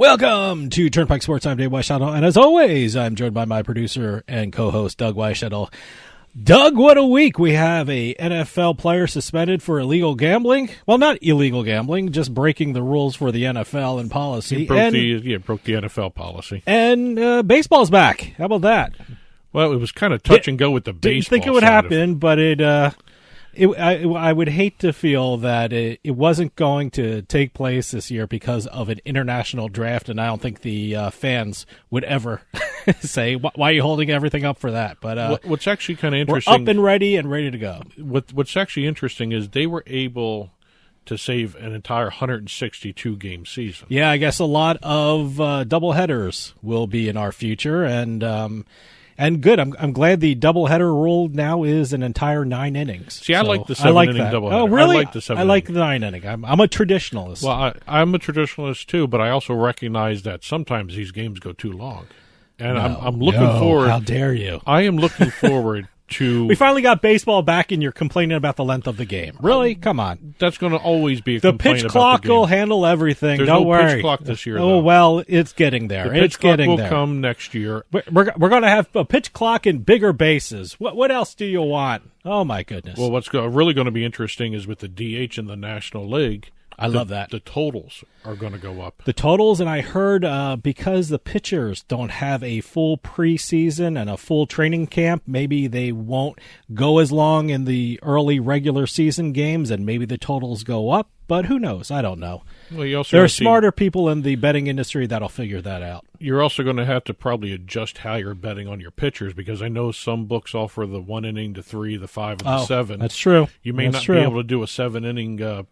Welcome to Turnpike Sports. I'm Dave Weishuttle, and as always, I'm joined by my producer and co-host, Doug Weishuttle. Doug, what a week. We have a NFL player suspended for illegal gambling. Well, not illegal gambling, just breaking the rules for the NFL and policy. He broke the NFL policy. And baseball's back. How about that? Well, it was kind of touch and go with the baseball. Didn't think it would happen, but I would hate to feel that it wasn't going to take place this year because of an international draft, and I don't think the fans would ever say, why are you holding everything up for that? But what's actually kind of interesting... We're up and ready to go. What's actually interesting is they were able to save an entire 162-game season. Yeah, I guess a lot of doubleheaders will be in our future, and good. I'm glad the doubleheader rule now is an entire 9 innings. See, I like the 7-inning doubleheader. Oh, really? I like the 7-inning. I like the 9-inning. I'm a traditionalist. Well, I'm a traditionalist too, but I also recognize that sometimes these games go too long, and I'm looking forward. How dare you? I am looking forward to. We finally got baseball back, and you're complaining about the length of the game. Really? Come on. That's going to always be a the complaint pitch about clock the game. will handle everything. There's Don't no worry. pitch clock this year. Oh though. well, it's getting there. The pitch it's clock getting will there. come next year. We're going to have a pitch clock and bigger bases. What else do you want? Oh my goodness. Well, what's really going to be interesting is with the DH in the National League. I love that. The totals are going to go up. The totals, and I heard because the pitchers don't have a full preseason and a full training camp, maybe they won't go as long in the early regular season games, and maybe the totals go up. But who knows? I don't know. Well, there are smarter people in the betting industry that'll figure that out. You're also going to have to probably adjust how you're betting on your pitchers, because I know some books offer the 1 inning, the 3, the 5, and the 7. That's true. You may not be able to do a 7-inning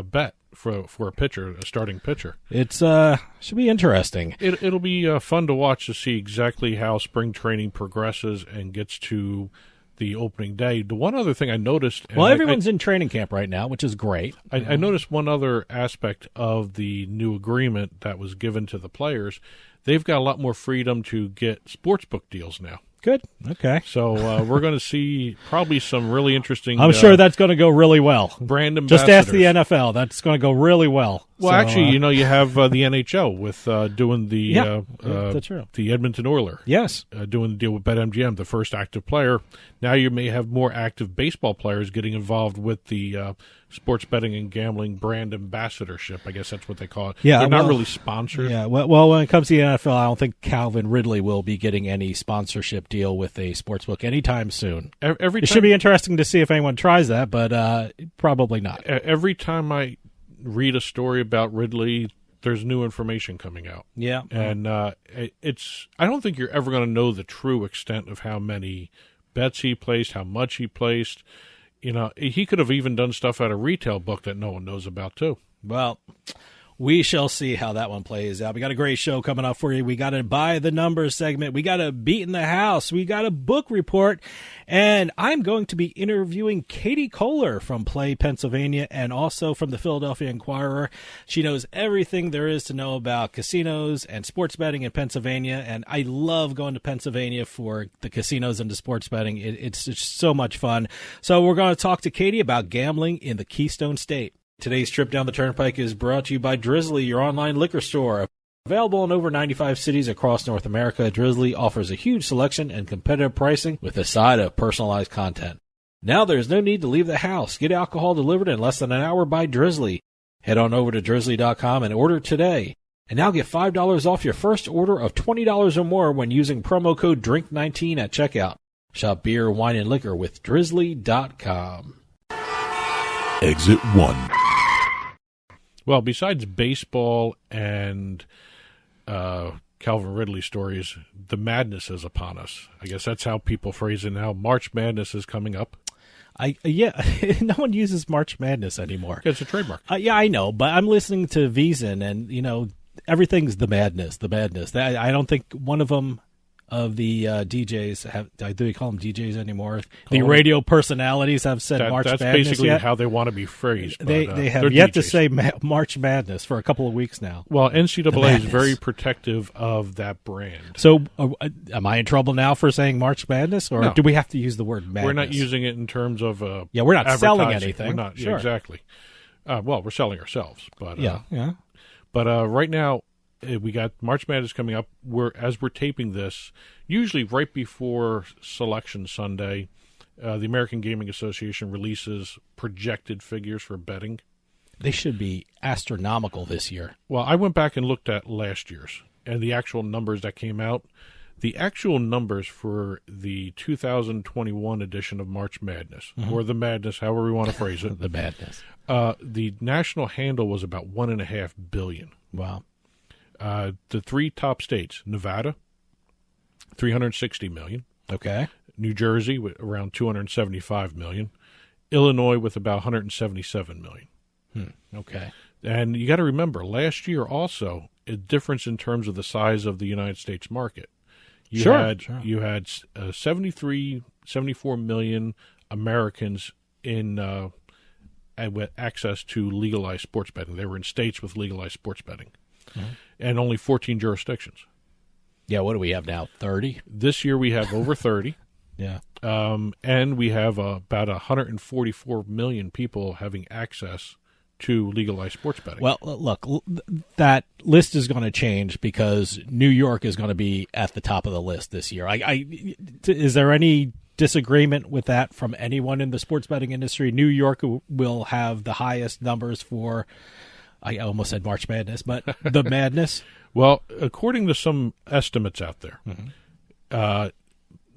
bet for a pitcher, a starting pitcher. It's should be interesting. It'll be fun to watch to see exactly how spring training progresses and gets to the opening day. The one other thing I noticed... Well, everyone's in training camp right now, which is great. I noticed one other aspect of the new agreement that was given to the players. They've got a lot more freedom to get sportsbook deals now. Good. Okay. So we're going to see probably some really interesting... I'm sure that's going to go really well. Brand ambassadors. Just ask the NFL. That's going to go really well. Well, actually, you have the NHL with doing that's true. The Edmonton Oilers. Yes. Doing the deal with BetMGM, the first active player. Now you may have more active baseball players getting involved with the sports betting and gambling brand ambassadorship. I guess that's what they call it. Yeah, they're not really sponsored. Yeah, well, when it comes to the NFL, I don't think Calvin Ridley will be getting any sponsorship deal with a sportsbook anytime soon. It should be interesting to see if anyone tries that, but probably not. Every time I read a story about Ridley, there's new information coming out. Yeah. And I don't think you're ever going to know the true extent of how many bets he placed, how much he placed. He could have even done stuff at a retail book that no one knows about, too. Well, we shall see how that one plays out. We got a great show coming up for you. We got a By the Numbers segment. We got a Beatin The House. We got a book report. And I'm going to be interviewing Katie Kohler from Play Pennsylvania and also from the Philadelphia Inquirer. She knows everything there is to know about casinos and sports betting in Pennsylvania. And I love going to Pennsylvania for the casinos and the sports betting. It's just so much fun. So we're going to talk to Katie about gambling in the Keystone State. Today's trip down the Turnpike is brought to you by Drizzly, your online liquor store. Available in over 95 cities across North America, Drizzly offers a huge selection and competitive pricing with a side of personalized content. Now there's no need to leave the house. Get alcohol delivered in less than an hour by Drizzly. Head on over to drizzly.com and order today. And now get $5 off your first order of $20 or more when using promo code DRINK19 at checkout. Shop beer, wine, and liquor with drizzly.com. Exit 1. Well, besides baseball and Calvin Ridley stories, the madness is upon us. I guess that's how people phrase it now. March Madness is coming up. No one uses March Madness anymore. It's a trademark. Yeah, I know, but I'm listening to Veasan, and everything's the madness. I don't think one of them of the DJs have. Do we call them DJs anymore? The radio personalities have said March Madness. That's basically yet. how they want to be phrased. But, they have yet to say March Madness for a couple of weeks now. Well, NCAA is very protective of that brand. So, am I in trouble now for saying March Madness, or do we have to use the word madness? We're not using it in terms of we're not selling anything. We're not exactly. Well, we're selling ourselves, but yeah. But right now, we got March Madness coming up. As we're taping this, usually right before Selection Sunday, the American Gaming Association releases projected figures for betting. They should be astronomical this year. Well, I went back and looked at last year's and the actual numbers that came out. The actual numbers for the 2021 edition of March Madness, or the Madness, however we want to phrase it. The Madness. The national handle was about $1.5 billion. Wow. The three top states, Nevada, $360 million. Okay. New Jersey with around $275 million. Illinois with about $177 million. Okay. And you got to remember, last year also, a difference in terms of the size of the United States market. You had 74 million Americans with access to legalized sports betting. They were in states with legalized sports betting, and only 14 jurisdictions. Yeah, what do we have now? 30? This year we have over 30. Yeah. And we have about 144 million people having access to legalized sports betting. Well, look, that list is going to change because New York is going to be at the top of the list this year. Is there any disagreement with that from anyone in the sports betting industry? New York will have the highest numbers for, I almost said March Madness, but the Madness. Well, according to some estimates out there,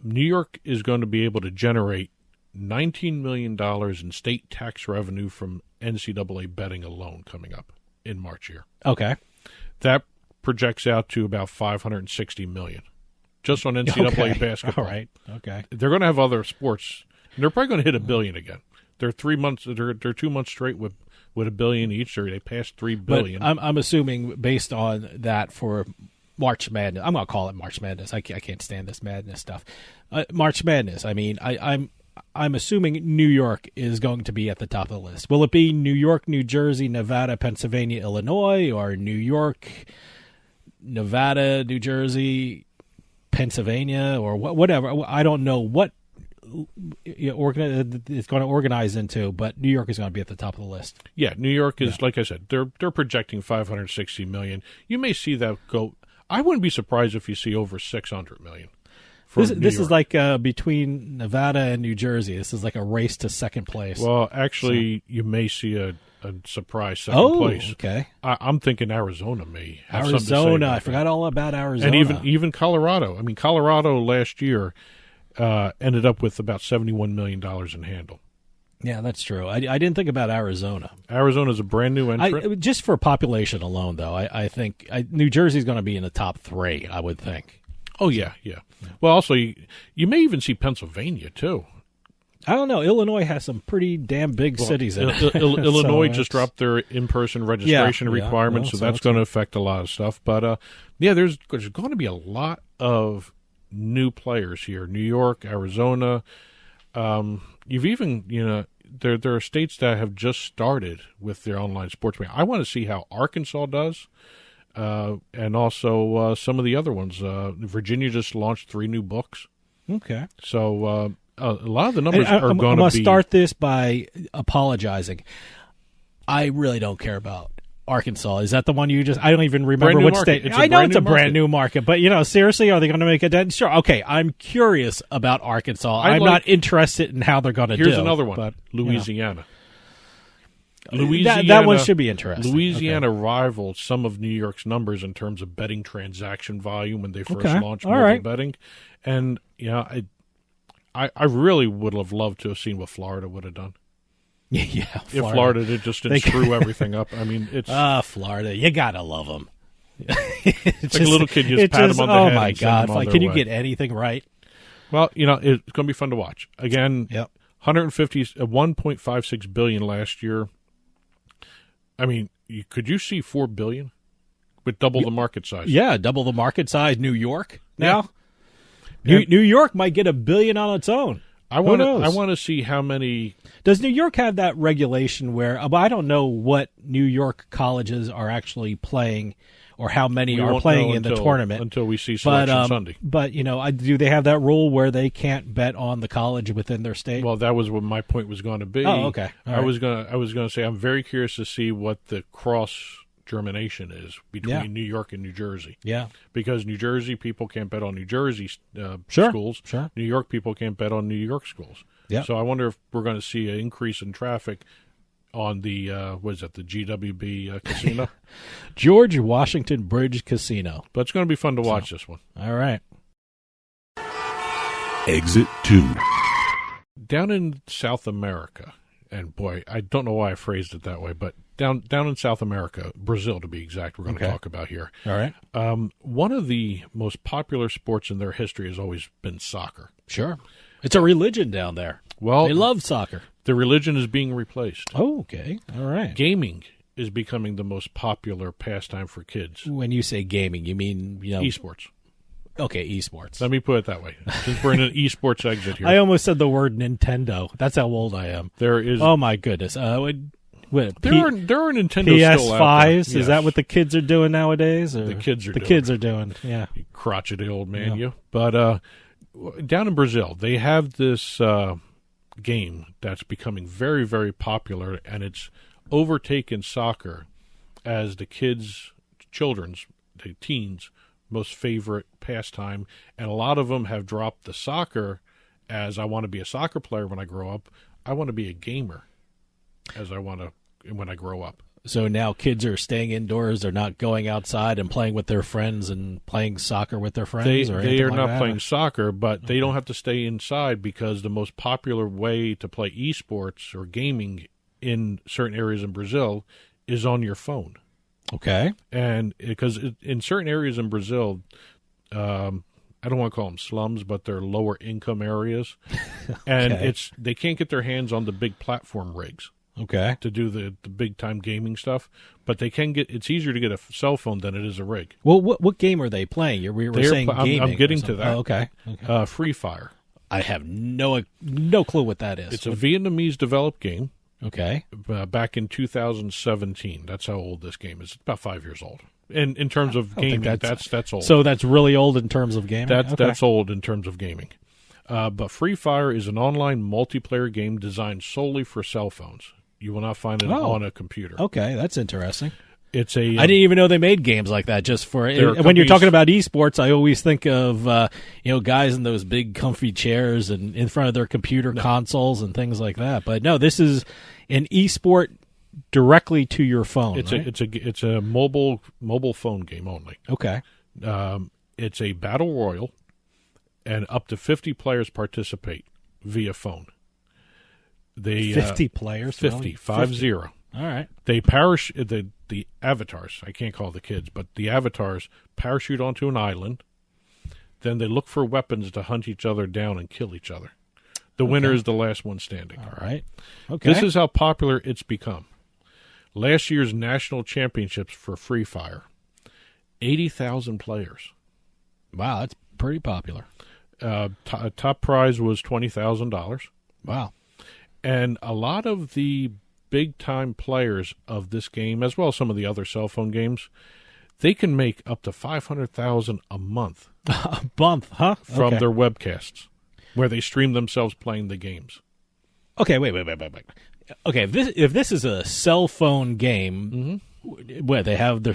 New York is going to be able to generate $19 million in state tax revenue from NCAA betting alone coming up in March here. Okay. That projects out to about $560 million just on NCAA basketball. All right. Okay. They're going to have other sports. And they're probably going to hit $1 billion again. They're 3 months. They're 2 months straight with $1 billion each. Or they passed $3 billion. But I'm assuming based on that for March Madness. I'm going to call it March Madness. I can't stand this madness stuff. March Madness. I mean, I'm assuming New York is going to be at the top of the list. Will it be New York, New Jersey, Nevada, Pennsylvania, Illinois, or New York, Nevada, New Jersey, Pennsylvania, or whatever? I don't know what it's going to organize into, but New York is going to be at the top of the list. Yeah, New York is, like I said, they're projecting $560 million. You may see that go. I wouldn't be surprised if you see over $600 million. This is like between Nevada and New Jersey. This is like a race to second place. Well, actually, you may see a surprise second place. Okay. I'm thinking Arizona may have something to say Arizona. about I forgot all about Arizona. And even Colorado. I mean, Colorado last year ended up with about $71 million in handle. Yeah, that's true. I didn't think about Arizona. Arizona's a brand new entrant. Just for population alone, though, I think New Jersey's going to be in the top 3, I would think. Oh, yeah. Well, also, you may even see Pennsylvania, too. I don't know. Illinois has some pretty damn big cities in it. Illinois just dropped their in-person registration requirements, so that's going to affect a lot of stuff. But, there's going to be a lot of new players here. New York, Arizona. You've even, there are states that have just started with their online sports betting. I want to see how Arkansas does. And also some of the other ones. Virginia just launched 3 new books. Okay. So a lot of the numbers are going to be... I'm going to start this by apologizing. I really don't care about Arkansas. Is that the one you just... I don't even remember which state. I know it's a brand new market, but, seriously, are they going to make a dent? Sure. Okay, I'm curious about Arkansas. I'm not interested in how they're going to do. Here's another one. But, Louisiana. That one should be interesting. Louisiana rivaled some of New York's numbers in terms of betting transaction volume when they first launched mobile betting. And, I really would have loved to have seen what Florida would have done. Yeah, If Florida didn't screw everything up. I mean, it's... Florida. You got to love them. It's like a little kid, you just pat him on the head. Oh, my God. Can you get anything right? Well, it's going to be fun to watch. Again, 1.56 billion last year. I mean, could you see $4 billion with double the market size? Yeah, double the market size. New York now. New York might get $1 billion on its own. I want to see how many. Does New York have that regulation where I don't know what New York colleges are actually playing or how many are playing in the tournament until we see Selection Sunday. But do they have that rule where they can't bet on the college within their state? Well, that was what my point was going to be. Oh, okay. I was going to say I'm very curious to see what the cross germination is between New York and New Jersey. Yeah. Because New Jersey people can't bet on New Jersey Sure. schools. Sure. New York people can't bet on New York schools. Yeah. So I wonder if we're going to see an increase in traffic on the, the GWB casino? George Washington Bridge Casino. But it's going to be fun to watch this one. All right. Exit 2. Down in South America, and boy, I don't know why I phrased it that way, but down in South America, Brazil to be exact, we're going to talk about here. All right. One of the most popular sports in their history has always been soccer. Sure. It's a religion down there. Well, they love soccer. The religion is being replaced. Oh, okay. All right. Gaming is becoming the most popular pastime for kids. When you say gaming, you mean, esports. Okay, esports. Let me put it that way. Since we're in an esports exit here. I almost said the word Nintendo. That's how old I am. There is. Oh my goodness. There are Nintendo still out PS5s. there. Yes. Is that what the kids are doing nowadays? Or the kids are doing. Yeah. You crotchety old man, you. But down in Brazil, they have this game that's becoming very, very popular, and it's overtaken soccer as the teens' most favorite pastime, and a lot of them have dropped the soccer as I want to be a soccer player when I grow up. I want to be a gamer when I grow up. So now kids are staying indoors. They're not going outside and playing with their friends and playing soccer with their friends? They are not playing soccer, but they don't have to stay inside because the most popular way to play esports or gaming in certain areas in Brazil is on your phone. Okay. And because in certain areas in Brazil, I don't want to call them slums, but they're lower income areas. And they can't get their hands on the big platform rigs. Okay. To do the big time gaming stuff, but they can it's easier to get a cell phone than it is a rig. Well, what game are they playing? We're saying gaming. I'm getting to that. Oh, okay. Free Fire. I have no clue what that is. It's a Vietnamese developed game. Okay. Back in 2017. That's how old this game is. It's about 5 years old. And in terms of gaming, that's old. So that's really old in terms of gaming? That's old in terms of gaming. But Free Fire is an online multiplayer game designed solely for cell phones. You will not find it on a computer. Okay, that's interesting. I didn't even know they made games like that. Just for when you're talking about esports, I always think of guys in those big comfy chairs and in front of their computer consoles and things like that. But no, this is an esport directly to your phone. It's a mobile phone game only. Okay. It's a battle royal, and up to 50 players participate via phone. 50 players? 50, 50. All right. They the avatars, I can't call the kids, but the avatars parachute onto an island. Then they look for weapons to hunt each other down and kill each other. The winner is the last one standing. All right. Okay. This is how popular it's become. Last year's national championships for Free Fire, 80,000 players. Wow, that's pretty popular. Top prize was $20,000. Wow. And a lot of the big-time players of this game, as well as some of the other cell phone games, they can make up to $500,000 a month. A month, huh? From their webcasts, where they stream themselves playing the games. Okay, wait. Okay, if this is a cell phone game, what they're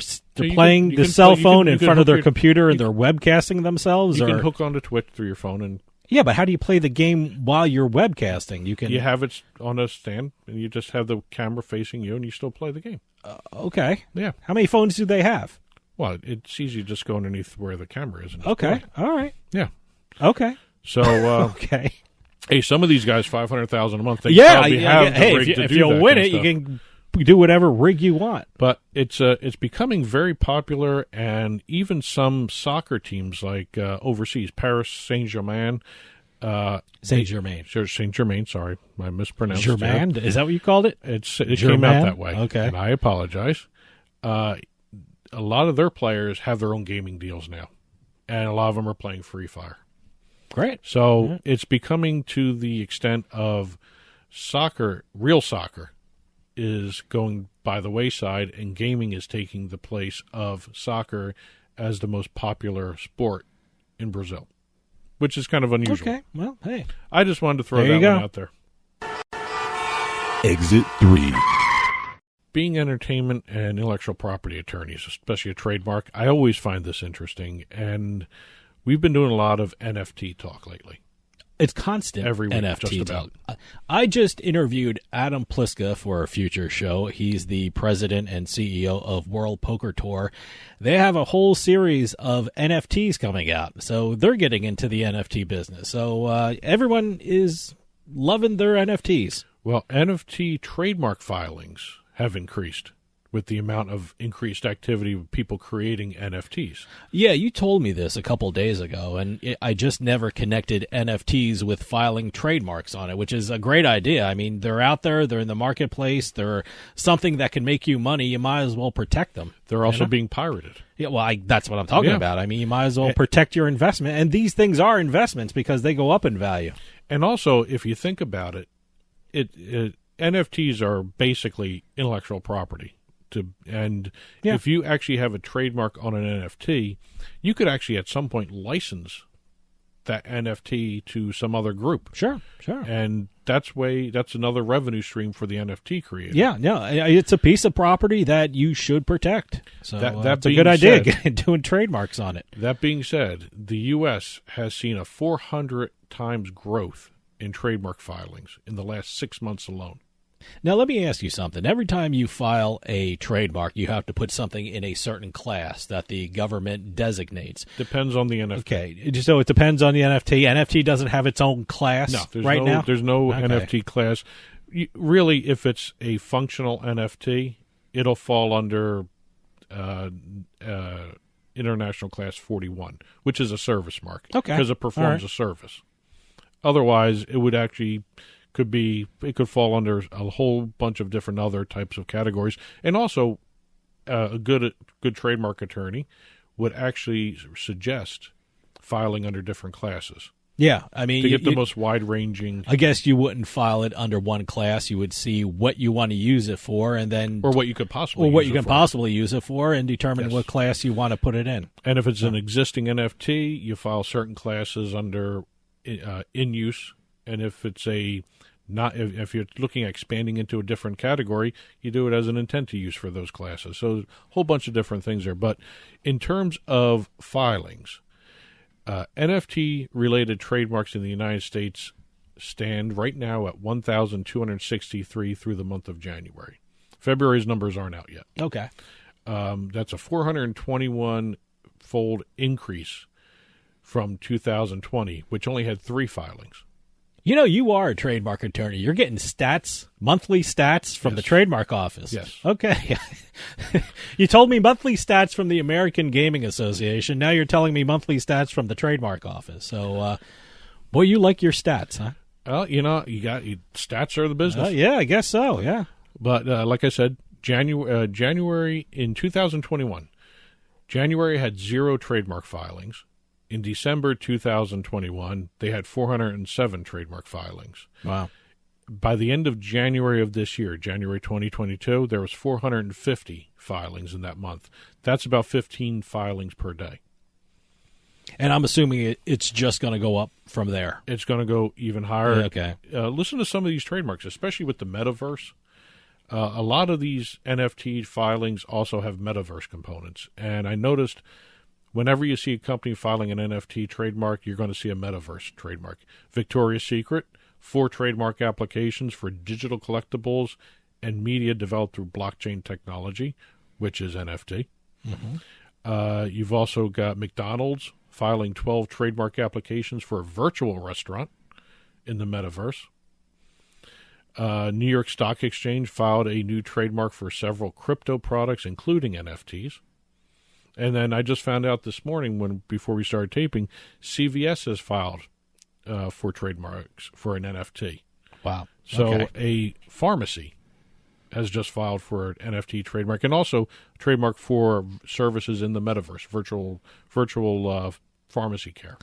playing the cell phone in front of their computer and they're webcasting themselves? You can hook onto Twitch through your phone and. Yeah, but how do you play the game while you're webcasting? You have it on a stand, and you just have the camera facing you, and you still play the game. Okay. Yeah. How many phones do they have? Well, it's easy to just go underneath where the camera is. And okay. All right. Yeah. Okay. So. Okay. Hey, some of these guys, $500,000 a month. They probably have the rig to do if you'll win it, you can do whatever rig you want. But it's becoming very popular, and even some soccer teams like overseas, Paris Saint-Germain. Saint-Germain, sorry, I mispronounced it. Germain? Is that what you called it? It came out that way. Okay. And I apologize. A lot of their players have their own gaming deals now, and a lot of them are playing Free Fire. Great. So it's becoming to the extent of soccer, real soccer, is going by the wayside, and gaming is taking the place of soccer as the most popular sport in Brazil, which is kind of unusual. Okay, well, hey. I just wanted to throw that one out there. Exit 3. being entertainment and intellectual property attorneys, especially a trademark, I always find this interesting, and we've been doing a lot of NFT talk lately. It's constant Every week, NFT just about. talk. I just interviewed Adam Pliska for a future show. He's the president and CEO of World Poker Tour. They have a whole series of NFTs coming out, so they're getting into the NFT business. So everyone is loving their NFTs. Well, NFT trademark filings have increased with the amount of increased activity of people creating NFTs. Yeah, you told me this a couple days ago, and I just never connected NFTs with filing trademarks on it, which is a great idea. I mean, they're out there, they're in the marketplace, they're something that can make you money. You might as well protect them. They're also being pirated. Yeah, well, that's what I'm talking about. I mean, you might as well protect your investment, and these things are investments because they go up in value. And also, if you think about it, NFTs are basically intellectual property. If you actually have a trademark on an NFT, you could actually at some point license that NFT to some other group. Sure. And that's another revenue stream for the NFT creator. Yeah, it's a piece of property that you should protect. So that's a good idea, doing trademarks on it. That being said, the U.S. has seen a 400 times growth in trademark filings in the last 6 months alone. Now, let me ask you something. Every time you file a trademark, you have to put something in a certain class that the government designates. Depends on the NFT. Okay, so it depends on the NFT. NFT doesn't have its own class now? There's no NFT class. Really, if it's a functional NFT, it'll fall under International Class 41, which is a service mark. Okay. Because it performs a service. Otherwise, it would actually... it could fall under a whole bunch of different other types of categories. And also, a good trademark attorney would actually suggest filing under different classes. Yeah, I mean... to get the most wide-ranging... I guess you wouldn't file it under one class. You would see what you want to use it for, and then... Or what you could possibly use it for, and determine what class you want to put it in. And if it's an existing NFT, you file certain classes under in use. And if it's if you're looking at expanding into a different category, you do it as an intent to use for those classes. So a whole bunch of different things there. But in terms of filings, NFT-related trademarks in the United States stand right now at 1,263 through the month of January. February's numbers aren't out yet. Okay. That's a 421-fold increase from 2020, which only had 3 filings. You know, you are a trademark attorney. You're getting monthly stats from the trademark office. Yes. Okay. You told me monthly stats from the American Gaming Association. Now you're telling me monthly stats from the trademark office. So, boy, you like your stats, huh? Well, stats are the business. Yeah, I guess so, yeah. But like I said, January in 2021, January had 0 trademark filings. In December 2021, they had 407 trademark filings. Wow. By the end of January of this year, January 2022, there was 450 filings in that month. That's about 15 filings per day. And I'm assuming it's just going to go up from there. It's going to go even higher. Okay. Listen to some of these trademarks, especially with the metaverse. A lot of these NFT filings also have metaverse components. And I noticed... whenever you see a company filing an NFT trademark, you're going to see a metaverse trademark. Victoria's Secret, 4 trademark applications for digital collectibles and media developed through blockchain technology, which is NFT. Mm-hmm. You've also got McDonald's filing 12 trademark applications for a virtual restaurant in the metaverse. New York Stock Exchange filed a new trademark for several crypto products, including NFTs. And then I just found out this morning, before we started taping, CVS has filed for trademarks for an NFT. Wow. So a pharmacy has just filed for an NFT trademark, and also trademark for services in the metaverse, virtual pharmacy care.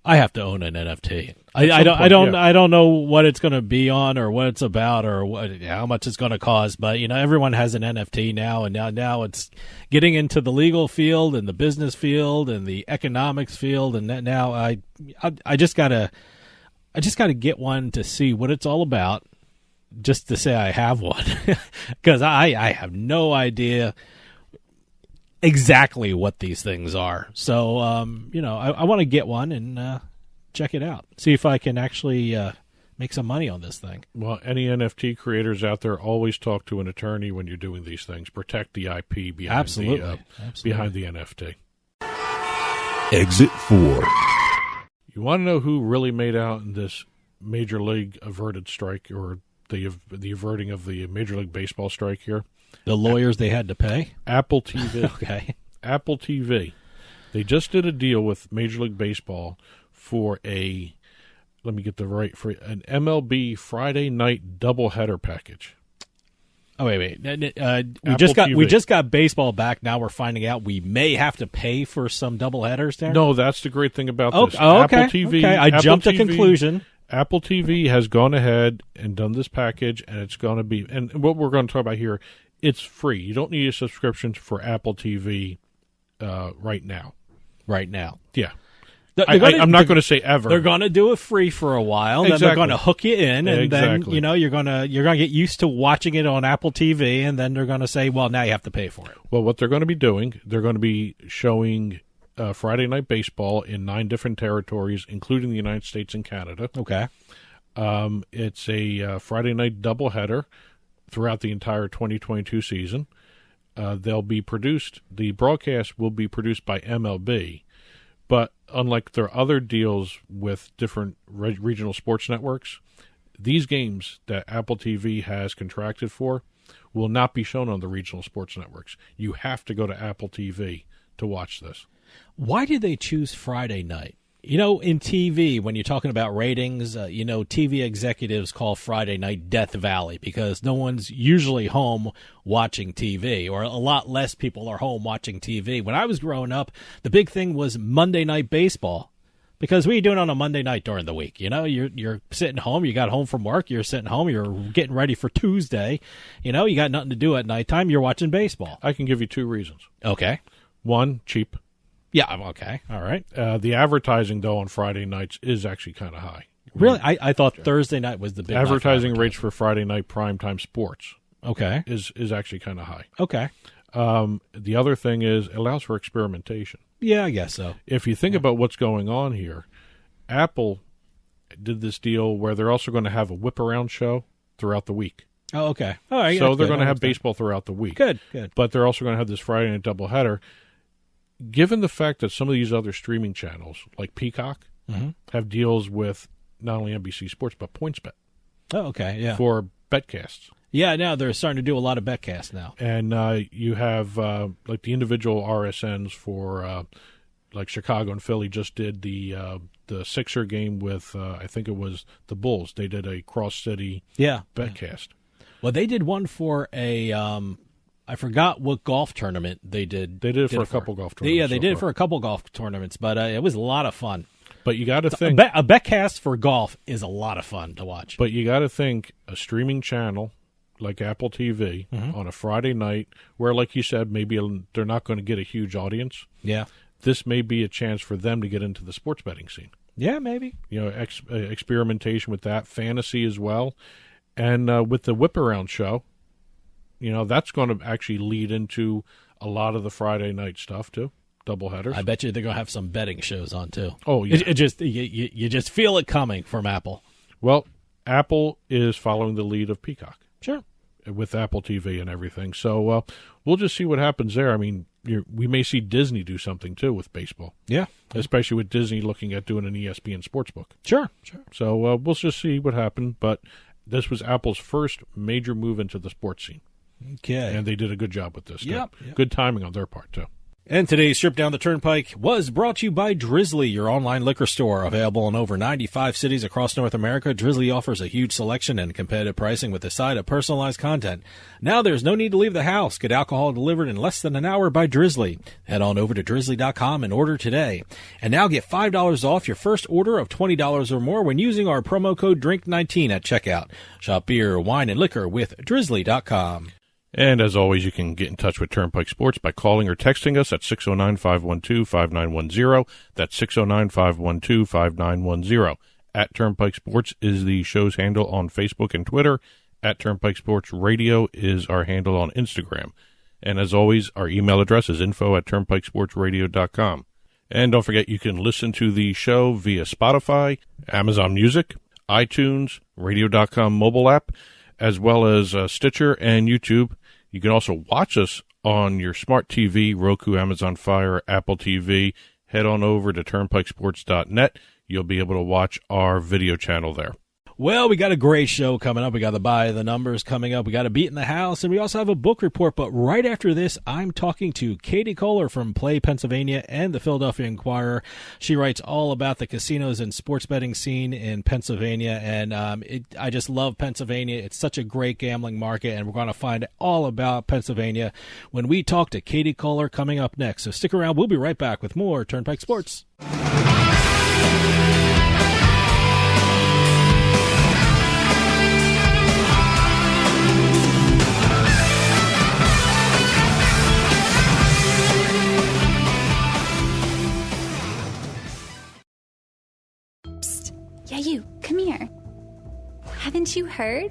I have to own an NFT. I don't know what it's going to be on or what it's about or how much it's going to cost, but everyone has an NFT now, and now it's getting into the legal field and the business field and the economics field, and now I just gotta get one to see what it's all about, just to say I have one, because I have no idea exactly what these things are. So, I want to get one and check it out. See if I can actually make some money on this thing. Well, any NFT creators out there, always talk to an attorney when you're doing these things. Protect the IP behind Absolutely. behind the NFT. Exit 4. You want to know who really made out in this Major League averted strike, or the averting of the Major League Baseball strike here? The lawyers they had to pay? Apple TV. Okay. Apple TV. They just did a deal with Major League Baseball for an MLB Friday night doubleheader package. Oh, wait. We just got baseball back. Now we're finding out we may have to pay for some doubleheaders there? No, that's the great thing about this. Oh, okay. Apple TV. Okay. I jumped to conclusion. Apple TV has gone ahead and done this package, and it's going to be, and what we're going to talk about here, it's free. You don't need a subscription for Apple TV right now. Right now. Yeah. I'm not going to say ever. They're going to do it free for a while, and then they're going to hook you in, and then you're going to get used to watching it on Apple TV, and then they're going to say, well, now you have to pay for it. Well, what they're going to be doing, they're going to be showing Friday Night Baseball in 9 different territories, including the United States and Canada. Okay. It's a Friday night doubleheader throughout the entire 2022 season. The broadcast will be produced by MLB. But unlike their other deals with different regional sports networks, these games that Apple TV has contracted for will not be shown on the regional sports networks. You have to go to Apple TV to watch this. Why did they choose Friday night? In TV, when you're talking about ratings, TV executives call Friday night Death Valley because no one's usually home watching TV, or a lot less people are home watching TV. When I was growing up, the big thing was Monday Night Baseball, because what are you doing on a Monday night during the week? You're sitting home, you got home from work, you're sitting home, you're getting ready for Tuesday, you got nothing to do at nighttime, you're watching baseball. I can give you 2 reasons. Okay. 1, cheap. Yeah, okay. All right. The advertising, though, on Friday nights is actually kind of high. Really? I thought Thursday night was the big advertising rates for Friday night primetime sports. Okay. Is actually kind of high. Okay. The other thing is it allows for experimentation. Yeah, I guess so. If you think about what's going on here, Apple did this deal where they're also going to have a whip-around show throughout the week. Oh, okay. All right. So they're going to have baseball throughout the week. Good. But they're also going to have this Friday night doubleheader. Given the fact that some of these other streaming channels, like Peacock, have deals with not only NBC Sports, but PointsBet. Oh, okay, yeah. For betcasts. Yeah, now they're starting to do a lot of betcasts now. And you have, like, the individual RSNs for, like, Chicago and Philly just did the Sixer game with, I think it was the Bulls. They did a cross-city betcast. Well, they did one for a I forgot what golf tournament they did. They did it for a couple golf tournaments. Yeah, they did it for a couple golf tournaments, but it was a lot of fun. But you got to think a betcast for golf is a lot of fun to watch. But you got to think a streaming channel like Apple TV on a Friday night, where, like you said, maybe they're not going to get a huge audience. Yeah, this may be a chance for them to get into the sports betting scene. Yeah, maybe. Experimentation with that, fantasy as well, and with the whip around show. That's going to actually lead into a lot of the Friday night stuff, too, doubleheaders. I bet you they're going to have some betting shows on, too. Oh, yeah. You just feel it coming from Apple. Well, Apple is following the lead of Peacock. Sure. With Apple TV and everything. So we'll just see what happens there. I mean, we may see Disney do something, too, with baseball. Yeah. Especially with Disney looking at doing an ESPN sportsbook. Sure. So we'll just see what happens. But this was Apple's first major move into the sports scene. Okay. And they did a good job with this. Yep. Good timing on their part, too. And today's trip down the Turnpike was brought to you by Drizzly, your online liquor store. Available in over 95 cities across North America, Drizzly offers a huge selection and competitive pricing with a side of personalized content. Now there's no need to leave the house. Get alcohol delivered in less than an hour by Drizzly. Head on over to drizzly.com and order today. And now get $5 off your first order of $20 or more when using our promo code DRINK19 at checkout. Shop beer, wine, and liquor with drizzly.com. And as always, you can get in touch with Turnpike Sports by calling or texting us at 609-512-5910. That's 609-512-5910. At Turnpike Sports is the show's handle on Facebook and Twitter. at Turnpike Sports Radio is our handle on Instagram. And as always, our email address is info@turnpikesportsradio.com. And don't forget, you can listen to the show via Spotify, Amazon Music, iTunes, radio.com mobile app, as well as Stitcher and YouTube. You can also watch us on your smart TV, Roku, Amazon Fire, Apple TV. Head on over to turnpikesports.net. You'll be able to watch our video channel there. Well, we got a great show coming up. We got the Buy the Numbers coming up. We got a Beatin The House, and we also have a book report. But right after this, I'm talking to Katie Kohler from Play Pennsylvania and the Philadelphia Inquirer. She writes all about the casinos and sports betting scene in Pennsylvania, and I just love Pennsylvania. It's such a great gambling market, and we're going to find all about Pennsylvania when we talk to Katie Kohler coming up next. So stick around. We'll be right back with more Turnpike Sports. Yeah, you, come here. Haven't you heard?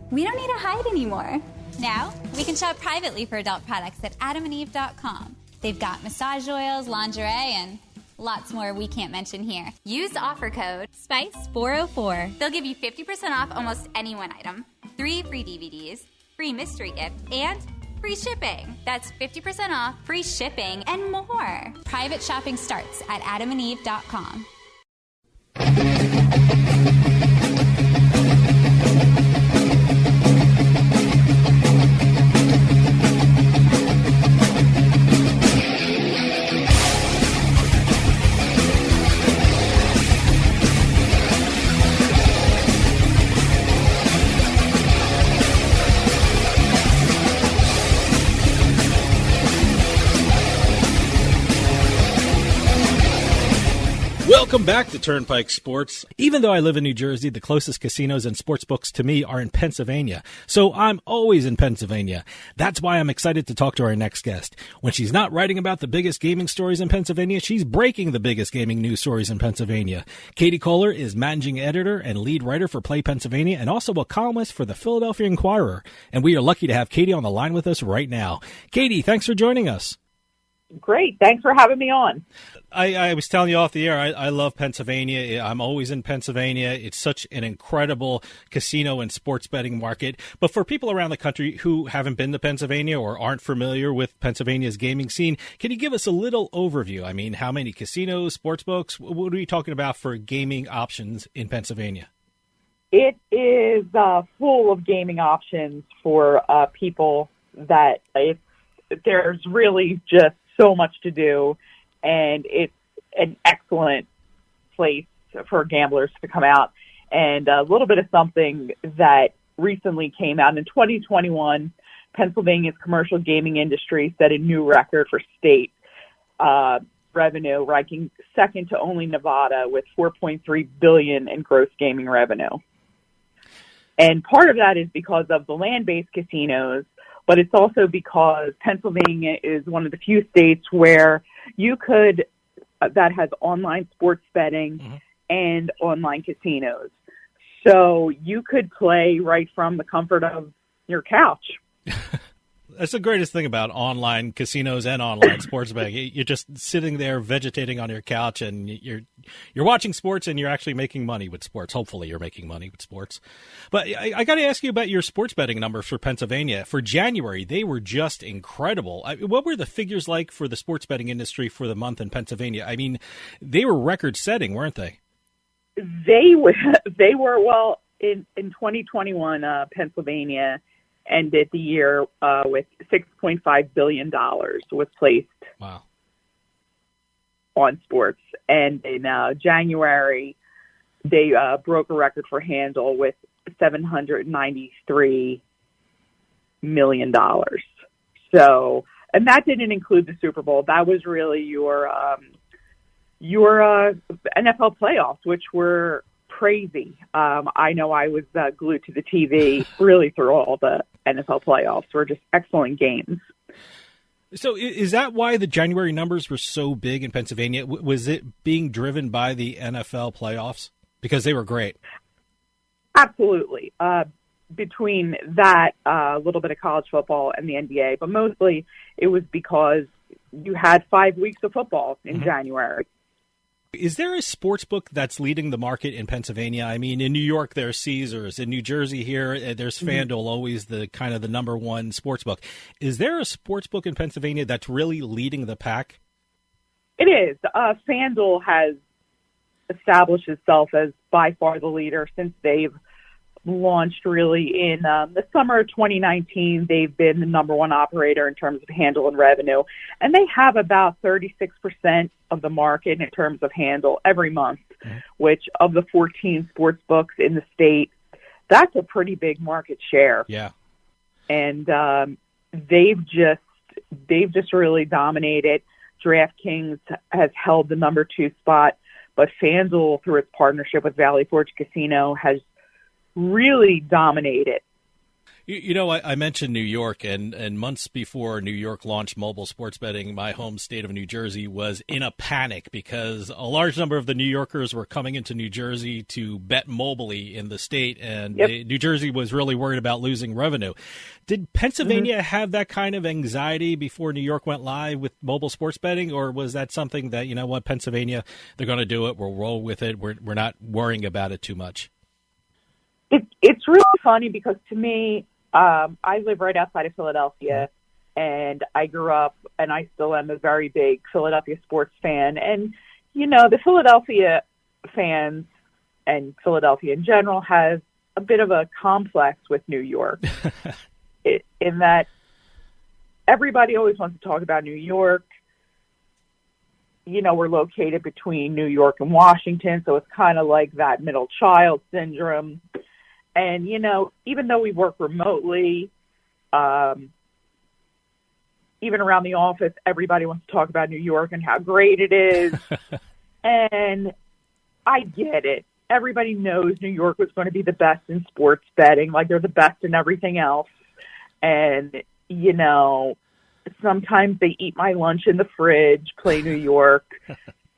We don't need to hide anymore. Now, we can shop privately for adult products at adamandeve.com. They've got massage oils, lingerie, and lots more we can't mention here. Use offer code SPICE404. They'll give you 50% off almost any one item, 3 free DVDs, free mystery gift, and free shipping. That's 50% off, free shipping, and more. Private shopping starts at adamandeve.com. Welcome back to Turnpike Sports. Even though I live in New Jersey, the closest casinos and sports books to me are in Pennsylvania. So I'm always in Pennsylvania. That's why I'm excited to talk to our next guest. When she's not writing about the biggest gaming stories in Pennsylvania, she's breaking the biggest gaming news stories in Pennsylvania. Katie Kohler is managing editor and lead writer for Play Pennsylvania and also a columnist for the Philadelphia Inquirer. And we are lucky to have Katie on the line with us right now. Katie, thanks for joining us. Great. Thanks for having me on. I was telling you off the air, I love Pennsylvania. I'm always in Pennsylvania. It's such an incredible casino and sports betting market. But for people around the country who haven't been to Pennsylvania or aren't familiar with Pennsylvania's gaming scene, can you give us a little overview? I mean, how many casinos, sports books, what are we talking about for gaming options in Pennsylvania? It is full of gaming options for people that there's really just so much to do, and it's an excellent place for gamblers to come out. And a little bit of something that recently came out in 2021, Pennsylvania's commercial gaming industry set a new record for state revenue, ranking second to only Nevada with $4.3 billion in gross gaming revenue. And part of that is because of the land-based casinos, but it's also because Pennsylvania is one of the few states where you could, that has online sports betting and online casinos. So you could play right from the comfort of your couch. That's the greatest thing about online casinos and online sports betting. You're just sitting there vegetating on your couch, and you're watching sports, and you're actually making money with sports. Hopefully you're making money with sports. But I got to ask you about your sports betting numbers for Pennsylvania. For January, they were just incredible. What were the figures like for the sports betting industry for the month in Pennsylvania? I mean, they were record-setting, weren't they? They were well, in 2021, Pennsylvania ended the year with $6.5 billion was placed on sports. And in January, they broke a record for handle with $793 million. So, and that didn't include the Super Bowl. That was really your NFL playoffs, which were crazy. I know I was glued to the TV really through all the NFL playoffs. Were just excellent games. So is that why the January numbers were so big in Pennsylvania? Was it being driven by the NFL playoffs? Because they were great. Absolutely. between that, a little bit of college football and the NBA, but mostly it was because you had 5 weeks of football in January. Is there a sports book that's leading the market in Pennsylvania? I mean, in New York, there's Caesars. In New Jersey here, there's FanDuel, always the kind of the number one sports book. Is there a sports book in Pennsylvania that's really leading the pack? It is. FanDuel has established itself as by far the leader since they've launched really in the summer of 2019. They've been the number one operator in terms of handle and revenue, and they have about 36% of the market in terms of handle every month, which of the 14 sports books in the state, that's a pretty big market share. Yeah. And they've just really dominated. DraftKings has held the number 2 spot, but FanDuel, through its partnership with Valley Forge Casino, has really dominated. You know, I mentioned New York, and months before New York launched mobile sports betting, my home state of New Jersey was in a panic because a large number of the New Yorkers were coming into New Jersey to bet mobily in the state, and New Jersey was really worried about losing revenue. Did Pennsylvania have that kind of anxiety before New York went live with mobile sports betting, or was that something that, you know what, Pennsylvania, they're going to do it, we'll roll with it, we're not worrying about it too much? It's really funny because to me, I live right outside of Philadelphia, and I grew up, and I still am a very big Philadelphia sports fan. And, you know, the Philadelphia fans and Philadelphia in general has a bit of a complex with New York in that everybody always wants to talk about New York. You know, we're located between New York and Washington, so it's kind of like that middle child syndrome. And, you know, even though we work remotely, even around the office, everybody wants to talk about New York and how great it is. And I get it. Everybody knows New York was going to be the best in sports betting, like they're the best in everything else. And, you know, sometimes they eat my lunch in the fridge, play New York,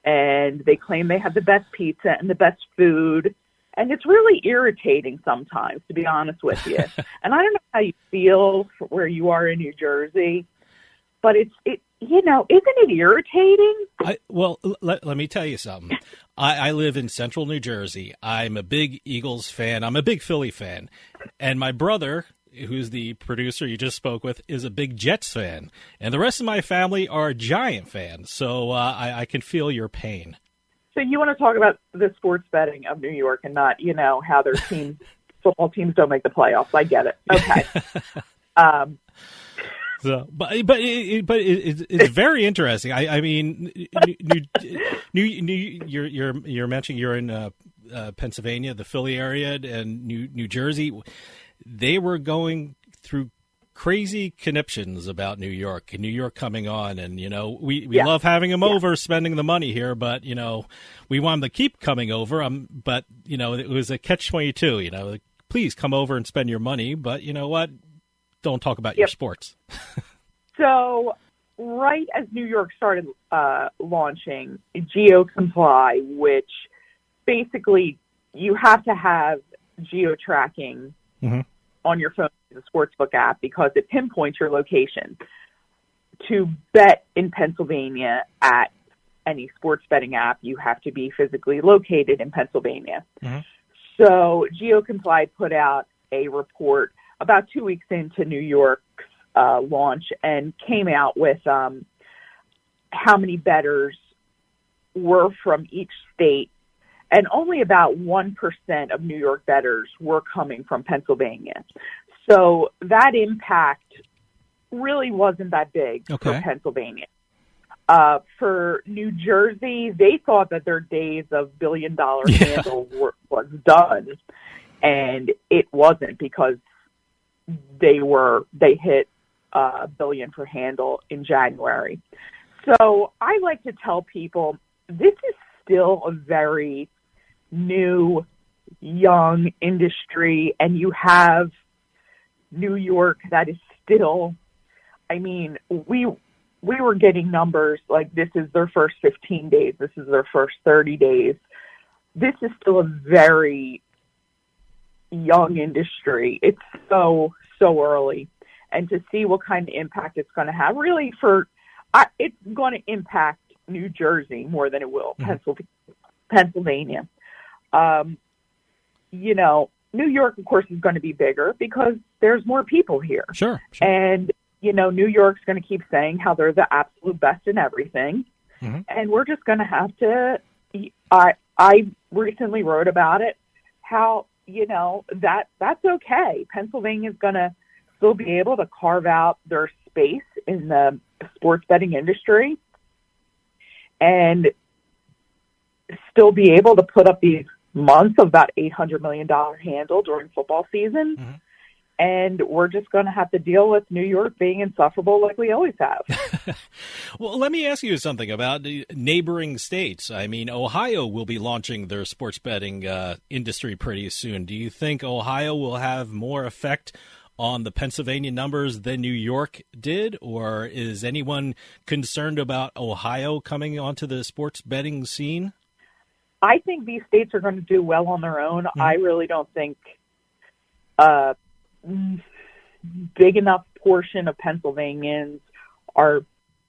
and they claim they have the best pizza and the best food. And it's really irritating sometimes, to be honest with you. And I don't know how you feel where you are in New Jersey, but it you know, isn't it irritating? Let me tell you something. I live in central New Jersey. I'm a big Eagles fan. I'm a big Philly fan. And my brother, who's the producer you just spoke with, is a big Jets fan. And the rest of my family are Giant fans. So I can feel your pain. So you want to talk about the sports betting of New York and not, you know, how their teams, football teams don't make the playoffs. I get it. Okay. So, but it's very interesting. I mean, you're mentioning you're in Pennsylvania, the Philly area, and New Jersey. They were going through crazy conniptions about New York and New York coming on. And, you know, we love having them over, spending the money here, but, you know, we want them to keep coming over. But, you know, it was a catch-22, you know, like, please come over and spend your money. But you know what? Don't talk about your sports. So right as New York started launching GeoComply, which basically you have to have geo-tracking on your phone, the sportsbook app, because it pinpoints your location. To bet in Pennsylvania at any sports betting app, you have to be physically located in Pennsylvania. So GeoComply put out a report about 2 weeks into New York's launch and came out with how many bettors were from each state, and only about 1% of New York bettors were coming from Pennsylvania. So that impact really wasn't that big for Pennsylvania. For New Jersey, they thought that their days of billion-dollar handle was done, and it wasn't, because they hit $1 billion for handle in January. So I like to tell people this is still a very new, young industry, and you have New York that is still, I mean, we were getting numbers like this is their first 15 days, this is their first 30 days. This is still a very young industry. It's so early. And to see what kind of impact it's going to have, really it's going to impact New Jersey more than it will Pennsylvania. New York, of course, is going to be bigger because there's more people here. Sure. And, New York's going to keep saying how they're the absolute best in everything. Mm-hmm. And we're just going to have to, I recently wrote about it, how, that's okay. Pennsylvania's going to still be able to carve out their space in the sports betting industry and still be able to put up these months of about $800 million handle during football season. Mm-hmm. And we're just going to have to deal with New York being insufferable like we always have. Well, let me ask you something about the neighboring states. I mean, Ohio will be launching their sports betting industry pretty soon. Do you think Ohio will have more effect on the Pennsylvania numbers than New York did? Or is anyone concerned about Ohio coming onto the sports betting scene? I think these states are going to do well on their own. Mm-hmm. I really don't think big enough portion of Pennsylvanians are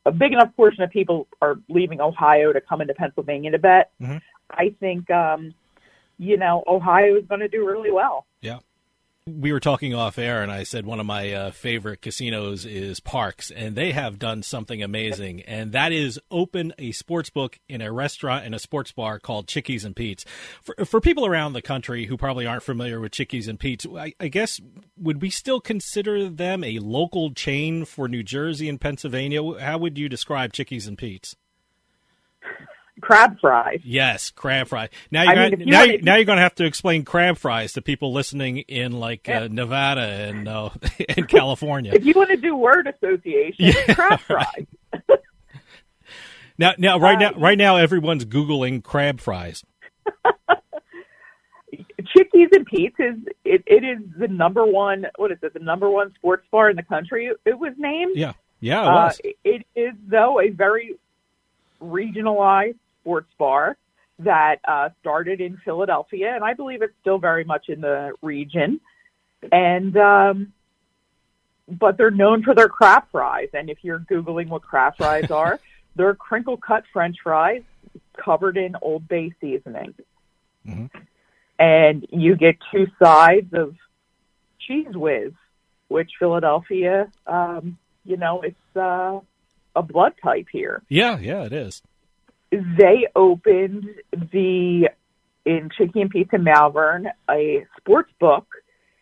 a big enough portion of people are leaving Ohio to come into Pennsylvania to bet. Mm-hmm. I think, Ohio is going to do really well. Yeah. We were talking off air, and I said one of my favorite casinos is Parks, and they have done something amazing, and that is open a sports book in a restaurant and a sports bar called Chickies and Pete's. For people around the country who probably aren't familiar with Chickies and Pete's, I guess, would we still consider them a local chain for New Jersey and Pennsylvania? How would you describe Chickies and Pete's? Crab fries. Yes, crab fries. Now you're going to have to explain crab fries to people listening in Nevada and California. If you want to do word association, crab fries. Right now, everyone's Googling crab fries. Chickies and Pete's it is the number one. What is it? The number one sports bar in the country. It was named. Yeah, it was. It is though a very regionalized sports bar that started in Philadelphia, and I believe it's still very much in the region. And but they're known for their crab fries. And if you're Googling what crab fries are, they're crinkle cut French fries covered in Old Bay seasoning. Mm-hmm. And you get two sides of Cheese Whiz, which Philadelphia, it's a blood type here. Yeah, it is. They opened in Chickie and Pete's in Malvern, a sports book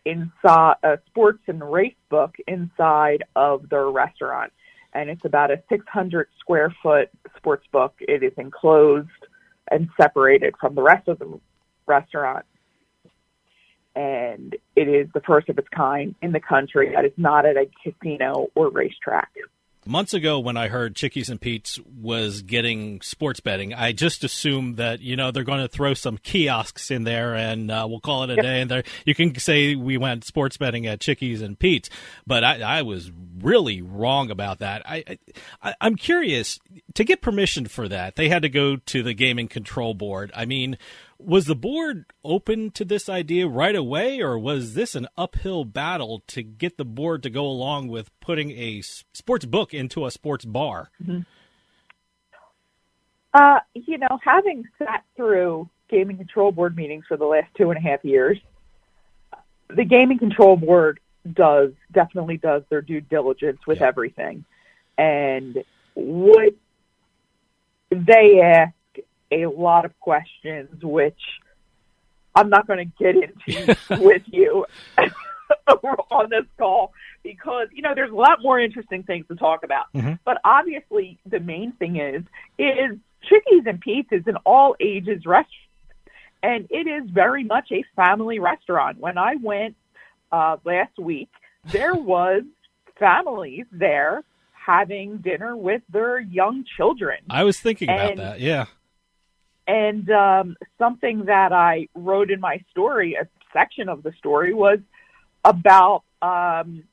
inside, a sports and race book inside of their restaurant. And it's about a 600 square foot sports book. It is enclosed and separated from the rest of the restaurant. And it is the first of its kind in the country that is not at a casino or racetrack. Months ago, when I heard Chickies and Pete's was getting sports betting, I just assumed that, they're going to throw some kiosks in there and we'll call it a day. And you can say we went sports betting at Chickies and Pete's, but I was really wrong about that. I'm curious, to get permission for that, they had to go to the Gaming Control Board. I mean, was the board open to this idea right away, or was this an uphill battle to get the board to go along with putting a sports book into a sports bar? Mm-hmm. Having sat through Gaming Control Board meetings for the last 2.5 years, the Gaming Control Board definitely does their due diligence with everything. And what they ask a lot of questions, which I'm not going to get into with you on this call because, there's a lot more interesting things to talk about. Mm-hmm. But obviously the main thing is Chickies and Pete's is an all ages restaurant, and it is very much a family restaurant. When I went last week, there was families there having dinner with their young children. I was thinking about that, yeah. And something that I wrote in my story, a section of the story, was about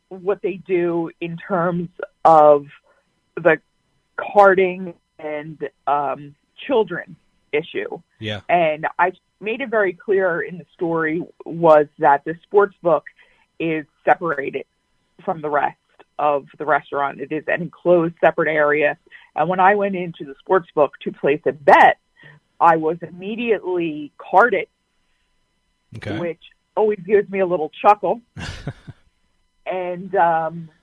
what they do in terms of the carding and children issue. Yeah. And I made it very clear in the story was that the sports book is separated from the rest of the restaurant. It is an enclosed separate area. And when I went into the sports book to place a bet, I was immediately carded, which always gives me a little chuckle. And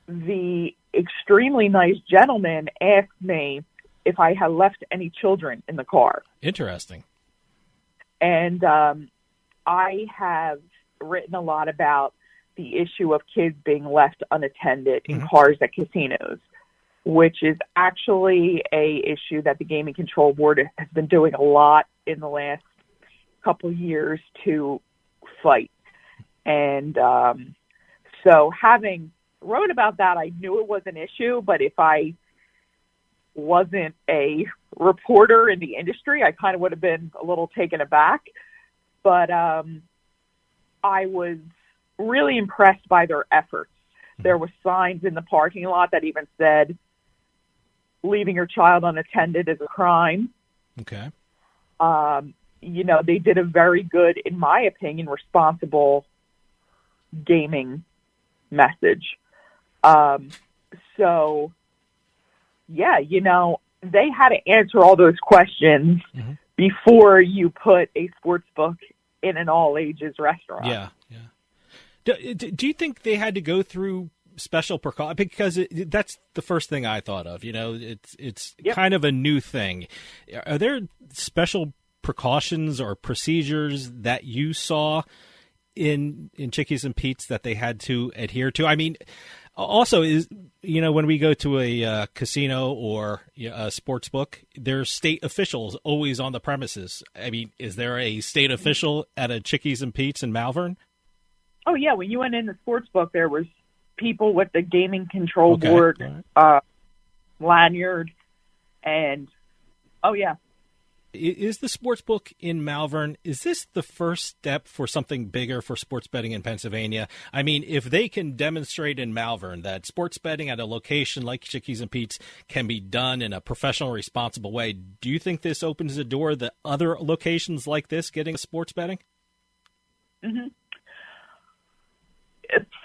the extremely nice gentleman asked me if I had left any children in the car. Interesting. And I have written a lot about the issue of kids being left unattended in cars at casinos, which is actually a issue that the Gaming Control Board has been doing a lot in the last couple years to fight. And so having wrote about that, I knew it was an issue, but if I wasn't a reporter in the industry, I kind of would have been a little taken aback. But I was really impressed by their efforts. There were signs in the parking lot that even said, leaving your child unattended is a crime. Okay. They did a very good, in my opinion, responsible gaming message. So, yeah, they had to answer all those questions before you put a sports book in an all-ages restaurant. Yeah, yeah. Do you think they had to go through special precautions? Because that's the first thing I thought of. It's kind of a new thing. Are there special precautions or procedures that you saw in Chickies and Pete's that they had to adhere to? I mean, also when we go to a casino or a sports book, there's state officials always on the premises. I mean, is there a state official at a Chickies and Pete's in Malvern? Oh yeah, when you went in the sports book, there was people with the Gaming Control Board lanyard, and oh yeah. Is the sports book in Malvern, is this the first step for something bigger for sports betting in Pennsylvania? I mean, if they can demonstrate in Malvern that sports betting at a location like Chickies and Pete's can be done in a professional, responsible way, do you think this opens the door that other locations like this getting sports betting? Mm-hmm.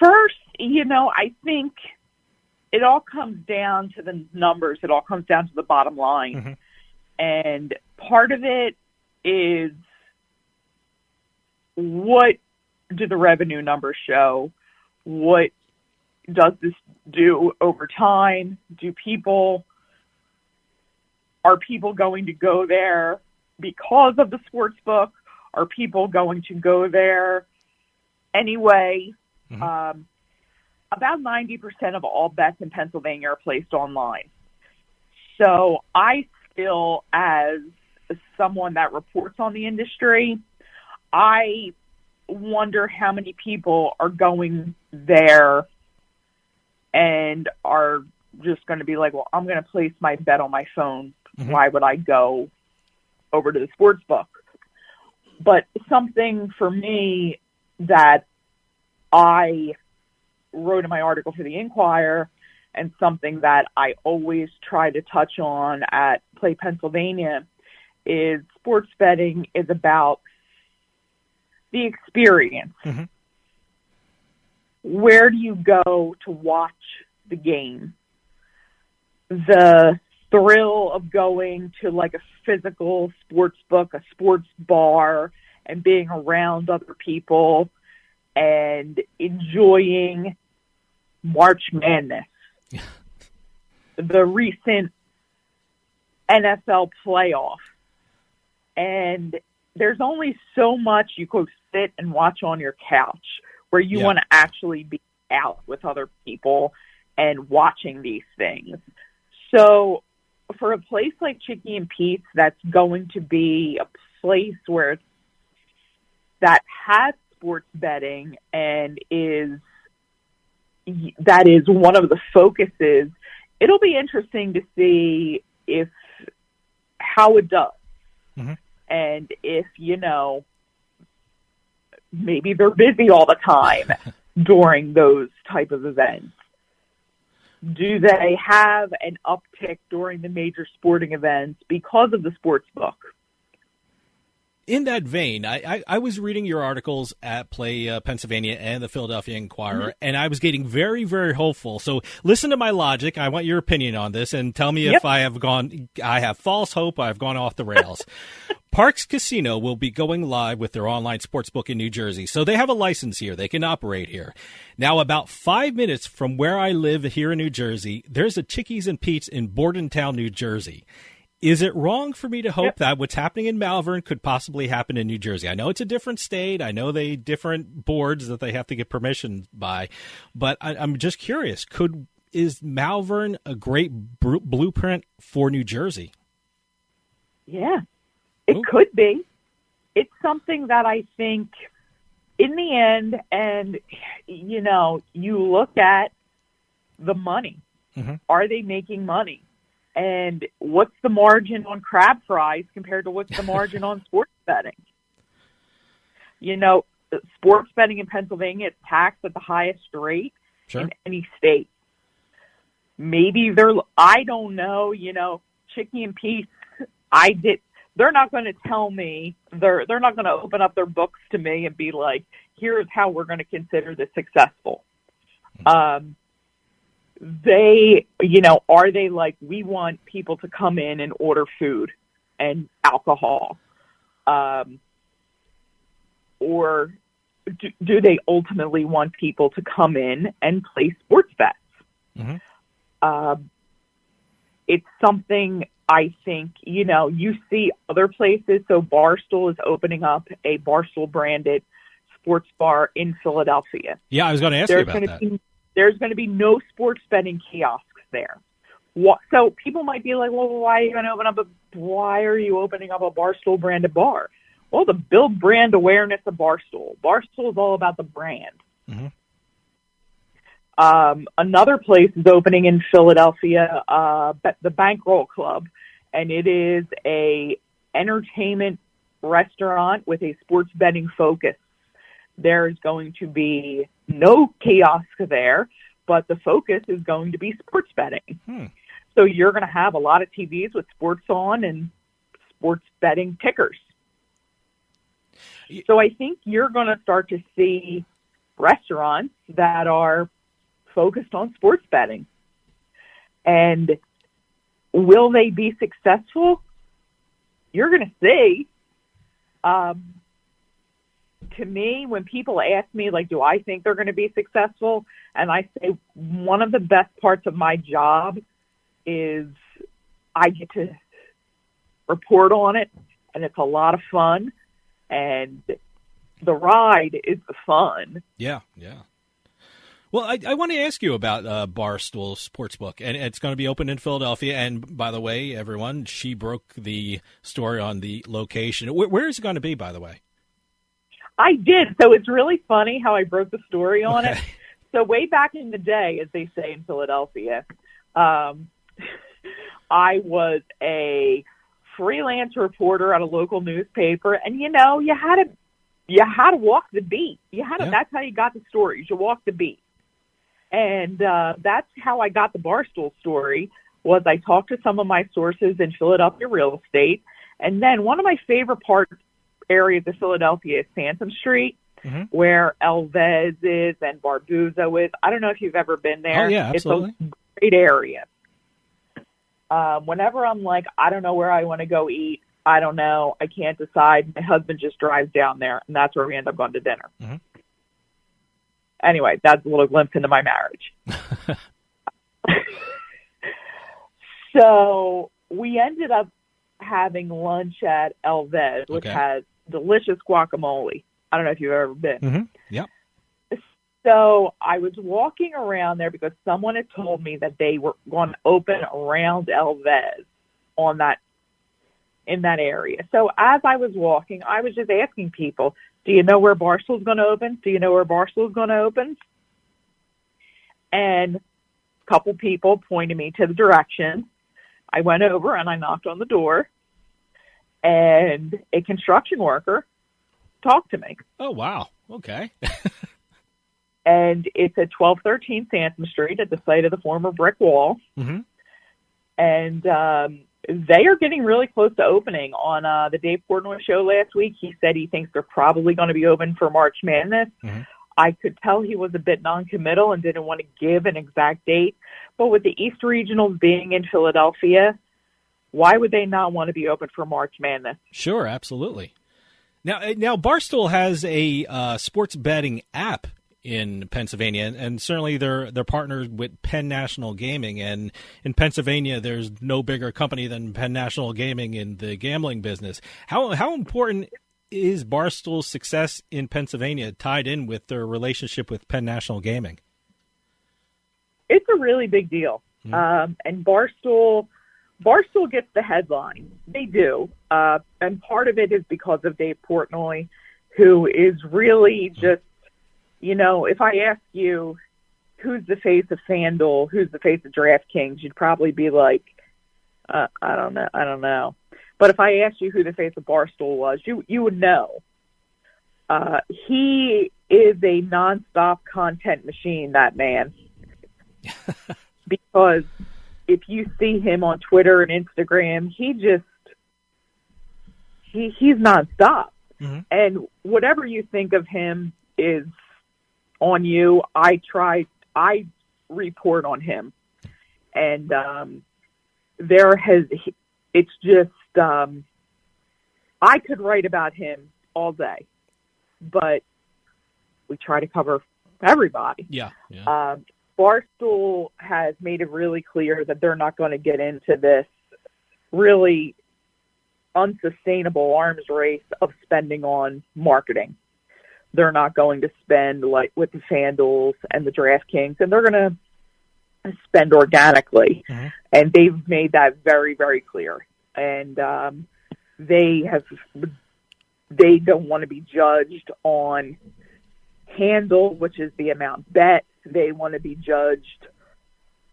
First, I think it all comes down to the numbers. It all comes down to the bottom line. Mm-hmm. And part of it is, what do the revenue numbers show? What does this do over time? Are people going to go there because of the sports book? Are people going to go there anyway? Mm-hmm. About 90% of all bets in Pennsylvania are placed online. So I still, as someone that reports on the industry, I wonder how many people are going there and are just going to be like, well, I'm going to place my bet on my phone. Mm-hmm. Why would I go over to the sports book? But something for me that I wrote in my article for the Inquirer, and something that I always try to touch on at Play Pennsylvania, is sports betting is about the experience. Mm-hmm. Where do you go to watch the game? The thrill of going to like a physical sports book, a sports bar, and being around other people and enjoying March Madness. The recent NFL playoff. And there's only so much you could sit and watch on your couch where you want to actually be out with other people and watching these things. So for a place like Chickie and Pete's, that's going to be a place where that has sports betting and that is one of the focuses. It'll be interesting to see how it does. Mm-hmm. And if, maybe they're busy all the time during those type of events. Do they have an uptick during the major sporting events because of the sports book? in that vein, I was reading your articles at Play Pennsylvania and the Philadelphia Inquirer, and I was getting very, very hopeful. So listen to my logic. I want your opinion on this, and tell me if I have false hope, I've gone off the rails. Parks Casino will be going live with their online sportsbook in New Jersey. So they have a license here. They can operate here. Now, about 5 minutes from where I live here in New Jersey, there's a Chickies and Pete's in Bordentown, New Jersey. Is it wrong for me to hope that what's happening in Malvern could possibly happen in New Jersey? I know it's a different state. I know they different boards that they have to get permission by, but I'm just curious. Is Malvern a great blueprint for New Jersey? Yeah, it could be. It's something that I think in the end, and, you look at the money. Mm-hmm. Are they making money? And what's the margin on crab fries compared to what's the margin on sports betting? Sports betting in Pennsylvania is taxed at the highest rate in any state. Maybe I don't know, Chicky and Pete's, they're not going to tell me, they're not going to open up their books to me and be like, here's how we're going to consider this successful. Are they like, we want people to come in and order food and alcohol? Or do they ultimately want people to come in and play sports bets? Mm-hmm. It's something I think, you see other places. So Barstool is opening up a Barstool branded sports bar in Philadelphia. Yeah, I was going to ask you about that. There's going to be no sports betting kiosks there. So people might be like, well, why are you opening up a Barstool branded bar? Well, to build brand awareness of Barstool. Barstool is all about the brand. Mm-hmm. Another place is opening in Philadelphia, the Bankroll Club, and it is a entertainment restaurant with a sports betting focus. There's going to be no kiosk there, but the focus is going to be sports betting. So you're going to have a lot of TVs with sports on and sports betting tickers. So I think you're going to start to see restaurants that are focused on sports betting. And will they be successful? You're going to see. To me, when people ask me, like, do I think they're going to be successful? And I say one of the best parts of my job is I get to report on it, and it's a lot of fun, and the ride is the fun. Yeah. Well, I want to ask you about Barstool Sportsbook, and it's going to be open in Philadelphia. And by the way, everyone, she broke the story on the location. Where is it going to be, by the way? I did. So it's really funny how I broke the story on it. So way back in the day, as they say in Philadelphia, I was a freelance reporter at a local newspaper, and you had to walk the beat. That's how you got the stories. You walk the beat. And that's how I got the Barstool story. Was I talked to some of my sources in Philadelphia real estate, and then one of my favorite areas of Philadelphia is Sansom Street, where Elvez is and Barbuzzo is. I don't know if you've ever been there. Oh, yeah, absolutely. It's a great area. Whenever I'm like, I don't know where I want to go eat, I don't know, I can't decide, my husband just drives down there, and that's where we end up going to dinner. Mm-hmm. Anyway, that's a little glimpse into my marriage. So we ended up having lunch at Elvez, which has delicious guacamole. I don't know if you've ever been. Mm-hmm. Yep. So I was walking around there because someone had told me that they were going to open around Elvez in that area. So as I was walking, I was just asking people, do you know where Barstool's going to open? Do you know where Barstool's going to open? And a couple people pointed me to the direction. I went over and I knocked on the door, and a construction worker talked to me. Oh, wow. Okay. And it's at 1213 Sansom Street at the site of the former brick wall. Mm-hmm. And they are getting really close to opening. On the Dave Portnoy show last week, he said he thinks they're probably going to be open for March Madness. Mm-hmm. I could tell he was a bit non-committal and didn't want to give an exact date. But with the East Regionals being in Philadelphia, why would they not want to be open for March Madness? Sure, absolutely. Now Barstool has a sports betting app in Pennsylvania, and certainly they're partnered with Penn National Gaming. And in Pennsylvania, there's no bigger company than Penn National Gaming in the gambling business. How important is Barstool's success in Pennsylvania tied in with their relationship with Penn National Gaming? It's a really big deal. Mm-hmm. And Barstool gets the headline. They do. And part of it is because of Dave Portnoy, who is really just, if I ask you who's the face of FanDuel, who's the face of DraftKings, you'd probably be like, I don't know. But if I asked you who the face of Barstool was, you would know. He is a nonstop content machine, that man. Because if you see him on Twitter and Instagram, he's nonstop. Mm-hmm. And whatever you think of him is on you. I report on him. And it's just, I could write about him all day, but we try to cover everybody. Yeah. Barstool has made it really clear that they're not going to get into this really unsustainable arms race of spending on marketing. They're not going to spend like with the FanDuels and the DraftKings, and they're going to spend organically. Mm-hmm. And they've made that very, very clear. And they don't want to be judged on handle, which is the amount bet. They want to be judged,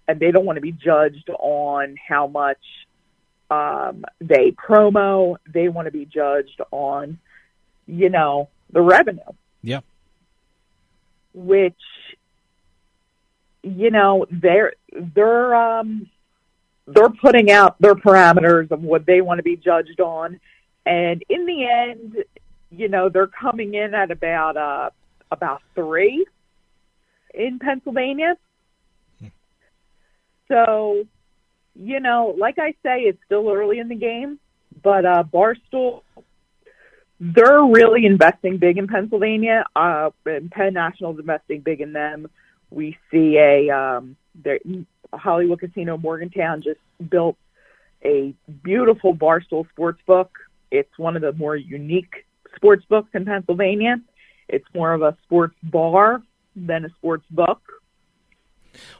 and they don't want to be judged on how much they promo. They want to be judged on, the revenue. Yeah. Which, they're putting out their parameters of what they want to be judged on, and in the end, they're coming in at about 3 in Pennsylvania. So, like I say, it's still early in the game, but Barstool, they're really investing big in Pennsylvania. And Penn National's investing big in them. We see Hollywood Casino Morgantown just built a beautiful Barstool sports book. It's one of the more unique sports books in Pennsylvania. It's more of a sports bar than a sports book.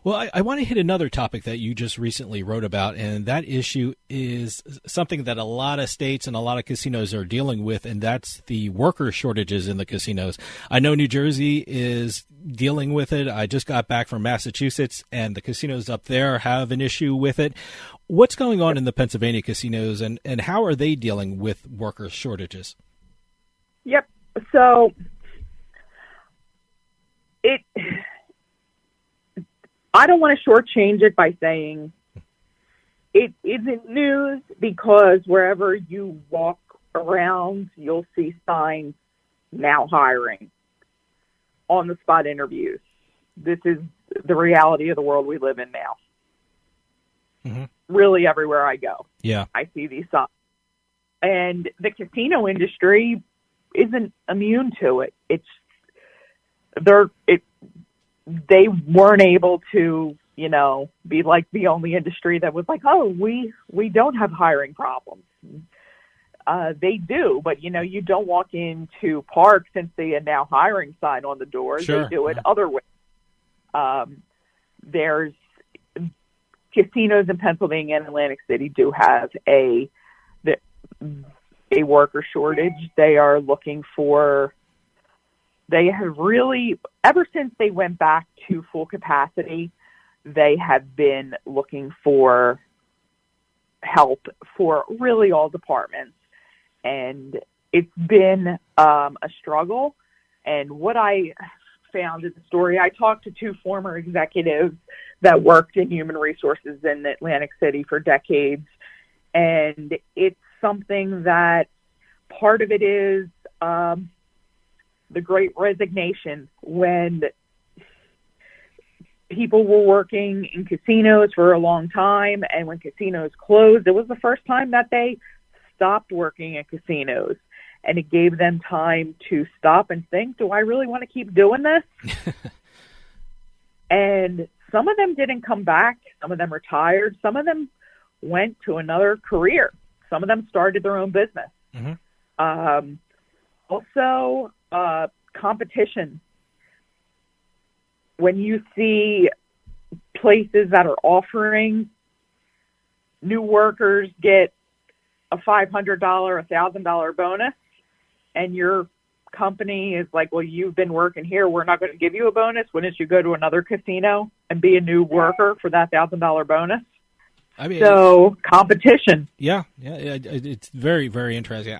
Well, I want to hit another topic that you just recently wrote about, and that issue is something that a lot of states and a lot of casinos are dealing with, and that's the worker shortages in the casinos. I know New Jersey is dealing with it. I just got back from Massachusetts, and the casinos up there have an issue with it. What's going on in the Pennsylvania casinos, and how are they dealing with worker shortages? Yep. So I don't want to shortchange it by saying it isn't news, because wherever you walk around, you'll see signs now hiring, on-the-spot interviews. This is the reality of the world we live in now. Mm-hmm. Really, everywhere I go, I see these signs. And the casino industry isn't immune to it. They weren't able to, be like the only industry that was like, oh, we don't have hiring problems. They do, but you don't walk into parks and see a now hiring sign on the door. Sure. They do it other ways. There's casinos in Pennsylvania and Atlantic City do have a worker shortage. They are looking for. They have really, ever since they went back to full capacity, they have been looking for help for really all departments. And it's been a struggle. And what I found in the story, I talked to 2 former executives that worked in human resources in Atlantic City for decades. And it's something that part of it is the Great Resignation, when people were working in casinos for a long time, and when casinos closed, it was the first time that they stopped working at casinos. And it gave them time to stop and think, do I really want to keep doing this? And some of them didn't come back. Some of them retired. Some of them went to another career. Some of them started their own business. Mm-hmm. Also, competition. When you see places that are offering new workers get a $500, $1,000 bonus, and your company is like, well, you've been working here, we're not going to give you a bonus. Why don't you go to another casino and be a new worker for that $1,000 bonus? I mean, so competition. Yeah, it's very, very interesting.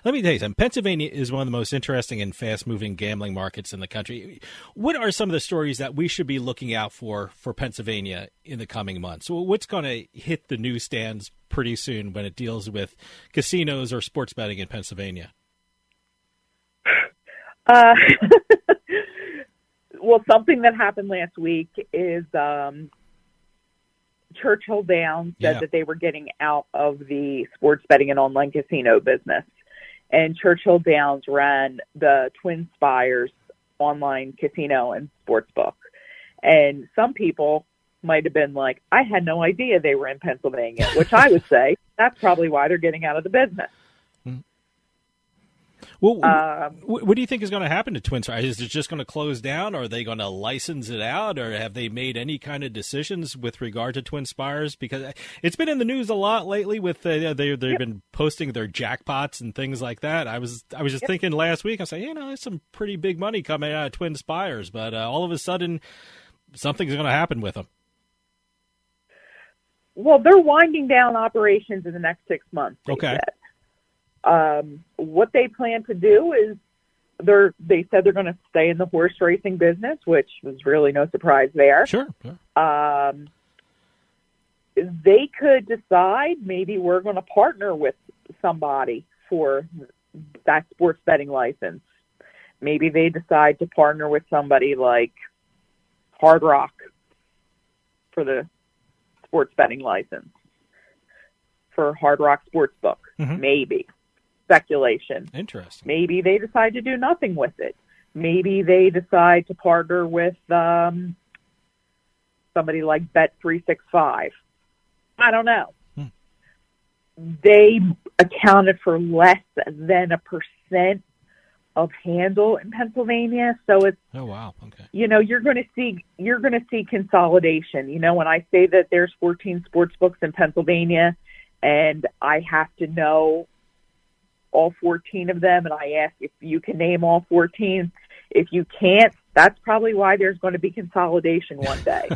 Let me tell you something. Pennsylvania is one of the most interesting and fast-moving gambling markets in the country. What are some of the stories that we should be looking out for Pennsylvania in the coming months? What's going to hit the newsstands pretty soon when it deals with casinos or sports betting in Pennsylvania? Well, something that happened last week is Churchill Downs said that they were getting out of the sports betting and online casino business. And Churchill Downs ran the Twin Spires online casino and sports book. And some people might have been like, I had no idea they were in Pennsylvania, which I would say that's probably why they're getting out of the business. Well, what do you think is going to happen to Twin Spires? Is it just going to close down, or are they going to license it out, or have they made any kind of decisions with regard to Twin Spires? Because it's been in the news a lot lately with they've been posting their jackpots and things like that. I was just thinking last week, I was saying, there's some pretty big money coming out of Twin Spires, but all of a sudden something's going to happen with them. Well, they're winding down operations in the next 6 months. Okay. Said. What they plan to do is they said they're going to stay in the horse racing business, which was really no surprise there. Sure. They could decide maybe we're going to partner with somebody for that sports betting license. Maybe they decide to partner with somebody like Hard Rock for the sports betting license for Hard Rock Sportsbook. Mm-hmm. Maybe. Speculation. Interesting. Maybe they decide to do nothing with it. Maybe they decide to partner with somebody like Bet365. I don't know. They accounted for less than 1% of handle in Pennsylvania, so it's oh wow, okay. You're going to see consolidation. When I say that there's 14 sports books in Pennsylvania, and I have to know all 14 of them, and I ask if you can name all 14. If you can't, that's probably why there's going to be consolidation one day.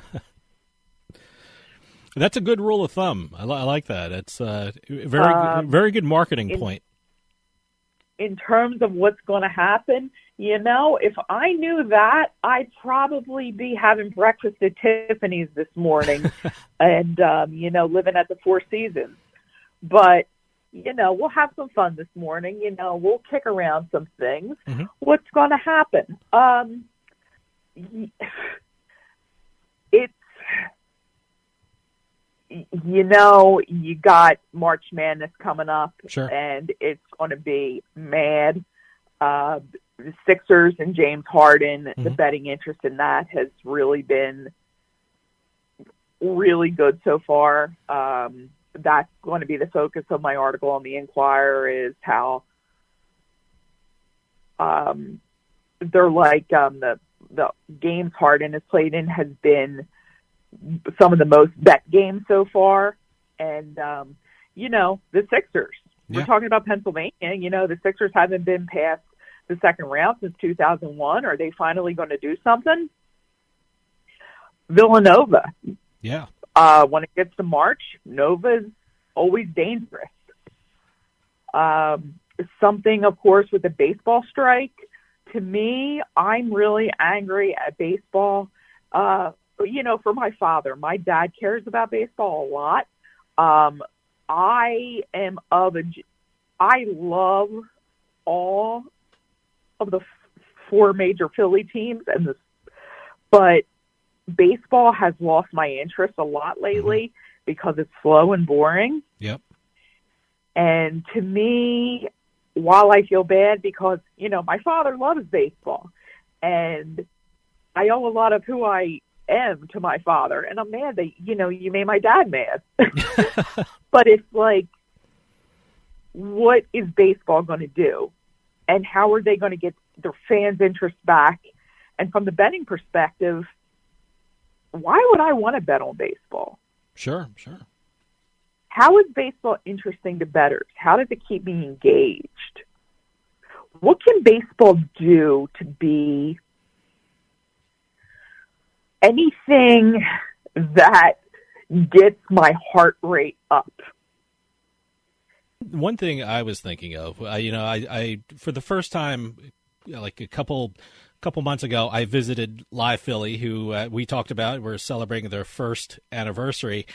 That's a good rule of thumb. I like that. It's a very good marketing point. In terms of what's going to happen, if I knew that, I'd probably be having breakfast at Tiffany's this morning and, living at the Four Seasons. But, we'll have some fun this morning. We'll kick around some things. Mm-hmm. What's going to happen? You got March Madness coming up, sure, and it's going to be mad. The Sixers and James Harden, mm-hmm. the betting interest in that has really been really good so far. That's going to be the focus of my article on the Inquirer, is how they're like the games Harden has played in has been some of the most bet games so far. And, the Sixers, we're talking about Pennsylvania, the Sixers haven't been past the second round since 2001. Are they finally going to do something? Villanova. Yeah. When it gets to March, Nova's always dangerous. Something, of course, with the baseball strike. To me, I'm really angry at baseball. For my father, my dad cares about baseball a lot. I love all of the four major Philly teams, but baseball has lost my interest a lot lately because it's slow and boring. Yep. And to me, while I feel bad because, my father loves baseball, and I owe a lot of who I am to my father, and I'm mad that, you made my dad mad. But it's like, what is baseball going to do? And how are they going to get their fans' interest back? And from the betting perspective, why would I want to bet on baseball? Sure. How is baseball interesting to bettors? How does it keep me engaged? What can baseball do to be anything that gets my heart rate up? One thing I was thinking of, I for the first time, like a couple months ago, I visited Live Philly, who we talked about. We're celebrating their first anniversary,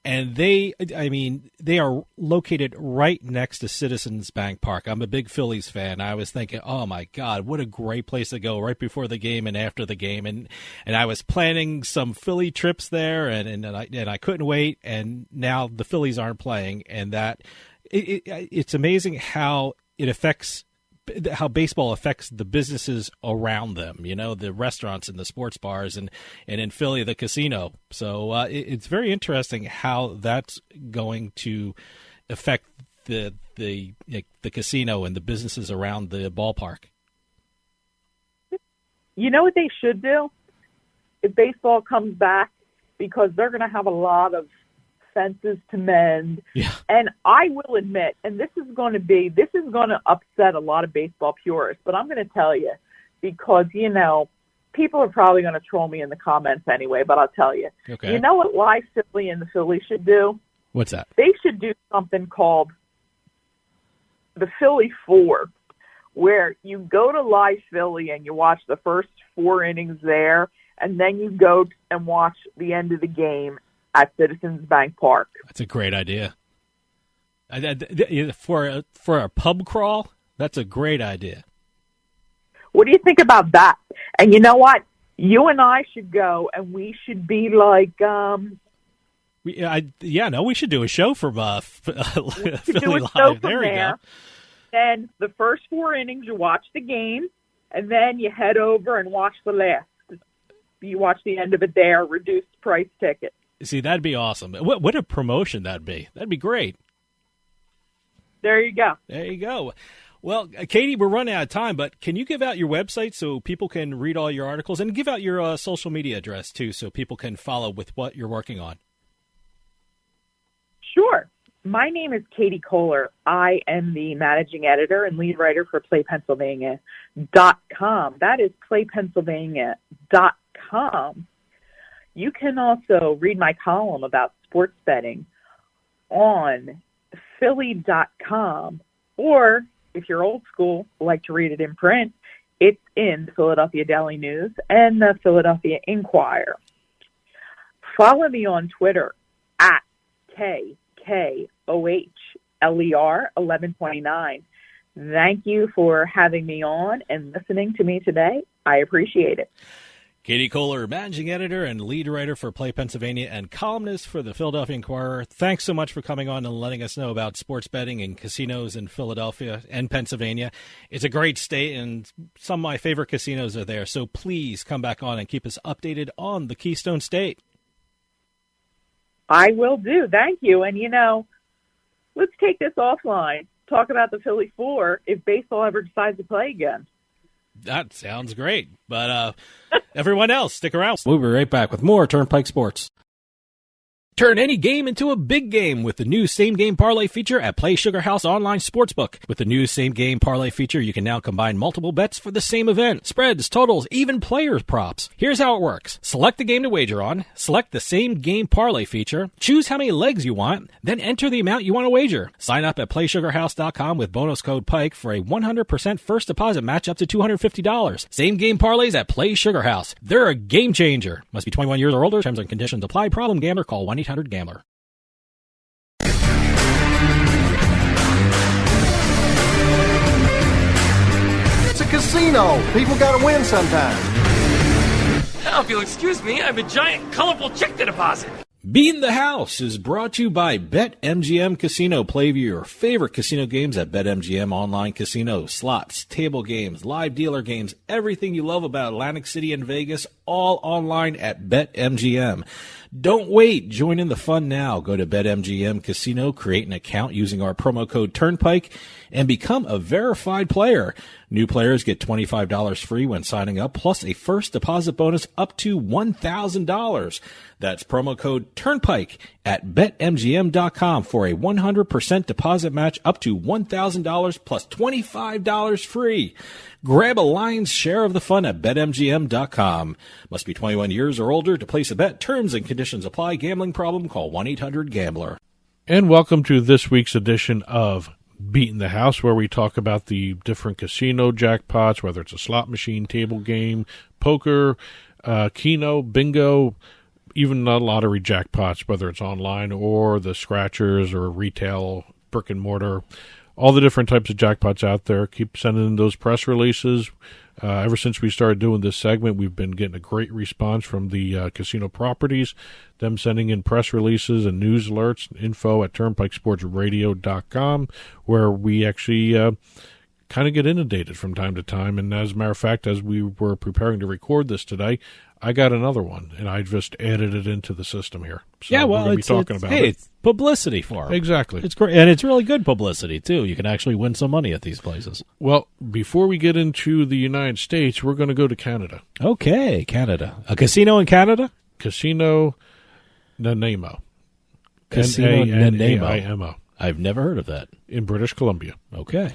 and they are located right next to Citizens Bank Park. I'm a big Phillies fan. I was thinking, oh my God, what a great place to go right before the game and after the game, and I was planning some Philly trips there, and I couldn't wait. And now the Phillies aren't playing, and that. It's amazing how how baseball affects the businesses around them, the restaurants and the sports bars and in Philly, the casino. So it's very interesting how that's going to affect the casino and the businesses around the ballpark. You know what they should do? If baseball comes back, because they're going to have a lot of fences to mend. Yeah. And I will admit, and this is going to upset a lot of baseball purists, but I'm going to tell you because, people are probably going to troll me in the comments anyway, but I'll tell you. Okay. You know what Live Philly and the Phillies should do? What's that? They should do something called the Philly 4, where you go to Live Philly and you watch the first 4 innings there, and then you go and watch the end of the game at Citizens Bank Park. That's a great idea. For a pub crawl, that's a great idea. What do you think about that? And you know what? You and I should go, and we should be like... we should do a show from Philly There Live. There you go. Then the first 4 innings, you watch the game, and then you head over and watch the last. You watch the end of it there, reduced price ticket. See, that'd be awesome. What a promotion that'd be. That'd be great. There you go. There you go. Well, Katie, we're running out of time, but can you give out your website so people can read all your articles and give out your social media address, too, so people can follow with what you're working on? Sure. My name is Katie Kohler. I am the managing editor and lead writer for PlayPennsylvania.com. That is PlayPennsylvania.com. You can also read my column about sports betting on Philly.com, or if you're old school, like to read it in print, it's in the Philadelphia Daily News and the Philadelphia Inquirer. Follow me on Twitter at KKOHLER1129. Thank you for having me on and listening to me today. I appreciate it. Katie Kohler, managing editor and lead writer for Play Pennsylvania and columnist for the Philadelphia Inquirer. Thanks so much for coming on and letting us know about sports betting and casinos in Philadelphia and Pennsylvania. It's a great state, and some of my favorite casinos are there. So please come back on and keep us updated on the Keystone State. I will do. Thank you. And, let's take this offline. Talk about the Philly 4 if baseball ever decides to play again. That sounds great. But everyone else, stick around. We'll be right back with more Turnpike Sports. Turn any game into a big game with the new Same Game Parlay feature at Play Sugar House Online Sportsbook. With the new Same Game Parlay feature, you can now combine multiple bets for the same event. Spreads, totals, even players' props. Here's how it works. Select the game to wager on, select the Same Game Parlay feature, choose how many legs you want, then enter the amount you want to wager. Sign up at PlaySugarHouse.com with bonus code PIKE for a 100% first deposit match up to $250. Same Game Parlays at Play Sugar House. They're a game changer. Must be 21 years or older. Terms and conditions apply. Problem gambler. Call 1-800-GAMBLER. casino. People got to win sometime. Now, if you'll excuse me, I have a giant, colorful check to deposit. Beatin The House is brought to you by BetMGM Casino. Play your favorite casino games at BetMGM Online Casino. Slots, table games, live dealer games, everything you love about Atlantic City and Vegas, all online at BetMGM. Don't wait. Join in the fun now. Go to BetMGM Casino, create an account using our promo code Turnpike, and become a verified player. New players get $25 free when signing up, plus a first deposit bonus up to $1,000. That's promo code Turnpike at BetMGM.com for a 100% deposit match up to $1,000 plus $25 free. Grab a lion's share of the fun at BetMGM.com. Must be 21 years or older to place a bet. Terms and conditions apply. Gambling problem? Call 1-800-GAMBLER. And welcome to this week's edition of Beatin The House, where we talk about the different casino jackpots, whether it's a slot machine, table game, poker, keno, bingo, even lottery jackpots, whether it's online or the scratchers or retail, brick and mortar. All the different types of jackpots out there. Keep sending in those press releases. Ever since we started doing this segment, we've been getting a great response from the casino properties, them sending in press releases and news alerts, info at turnpikesportsradio.com, where we actually kind of get inundated from time to time. And as a matter of fact, as we were preparing to record this today, I got another one, and I just added it into the system here. So Yeah, well, we're going to be talking about it. it's publicity for them. Exactly. It's great, and it's really good publicity, too. You can actually win some money at these places. Well, before we get into the United States, we're going to go to Canada. Okay, Canada. A casino in Canada? Casino Nanaimo. Casino Nanaimo. Nanaimo. I've never heard of that. In British Columbia. Okay.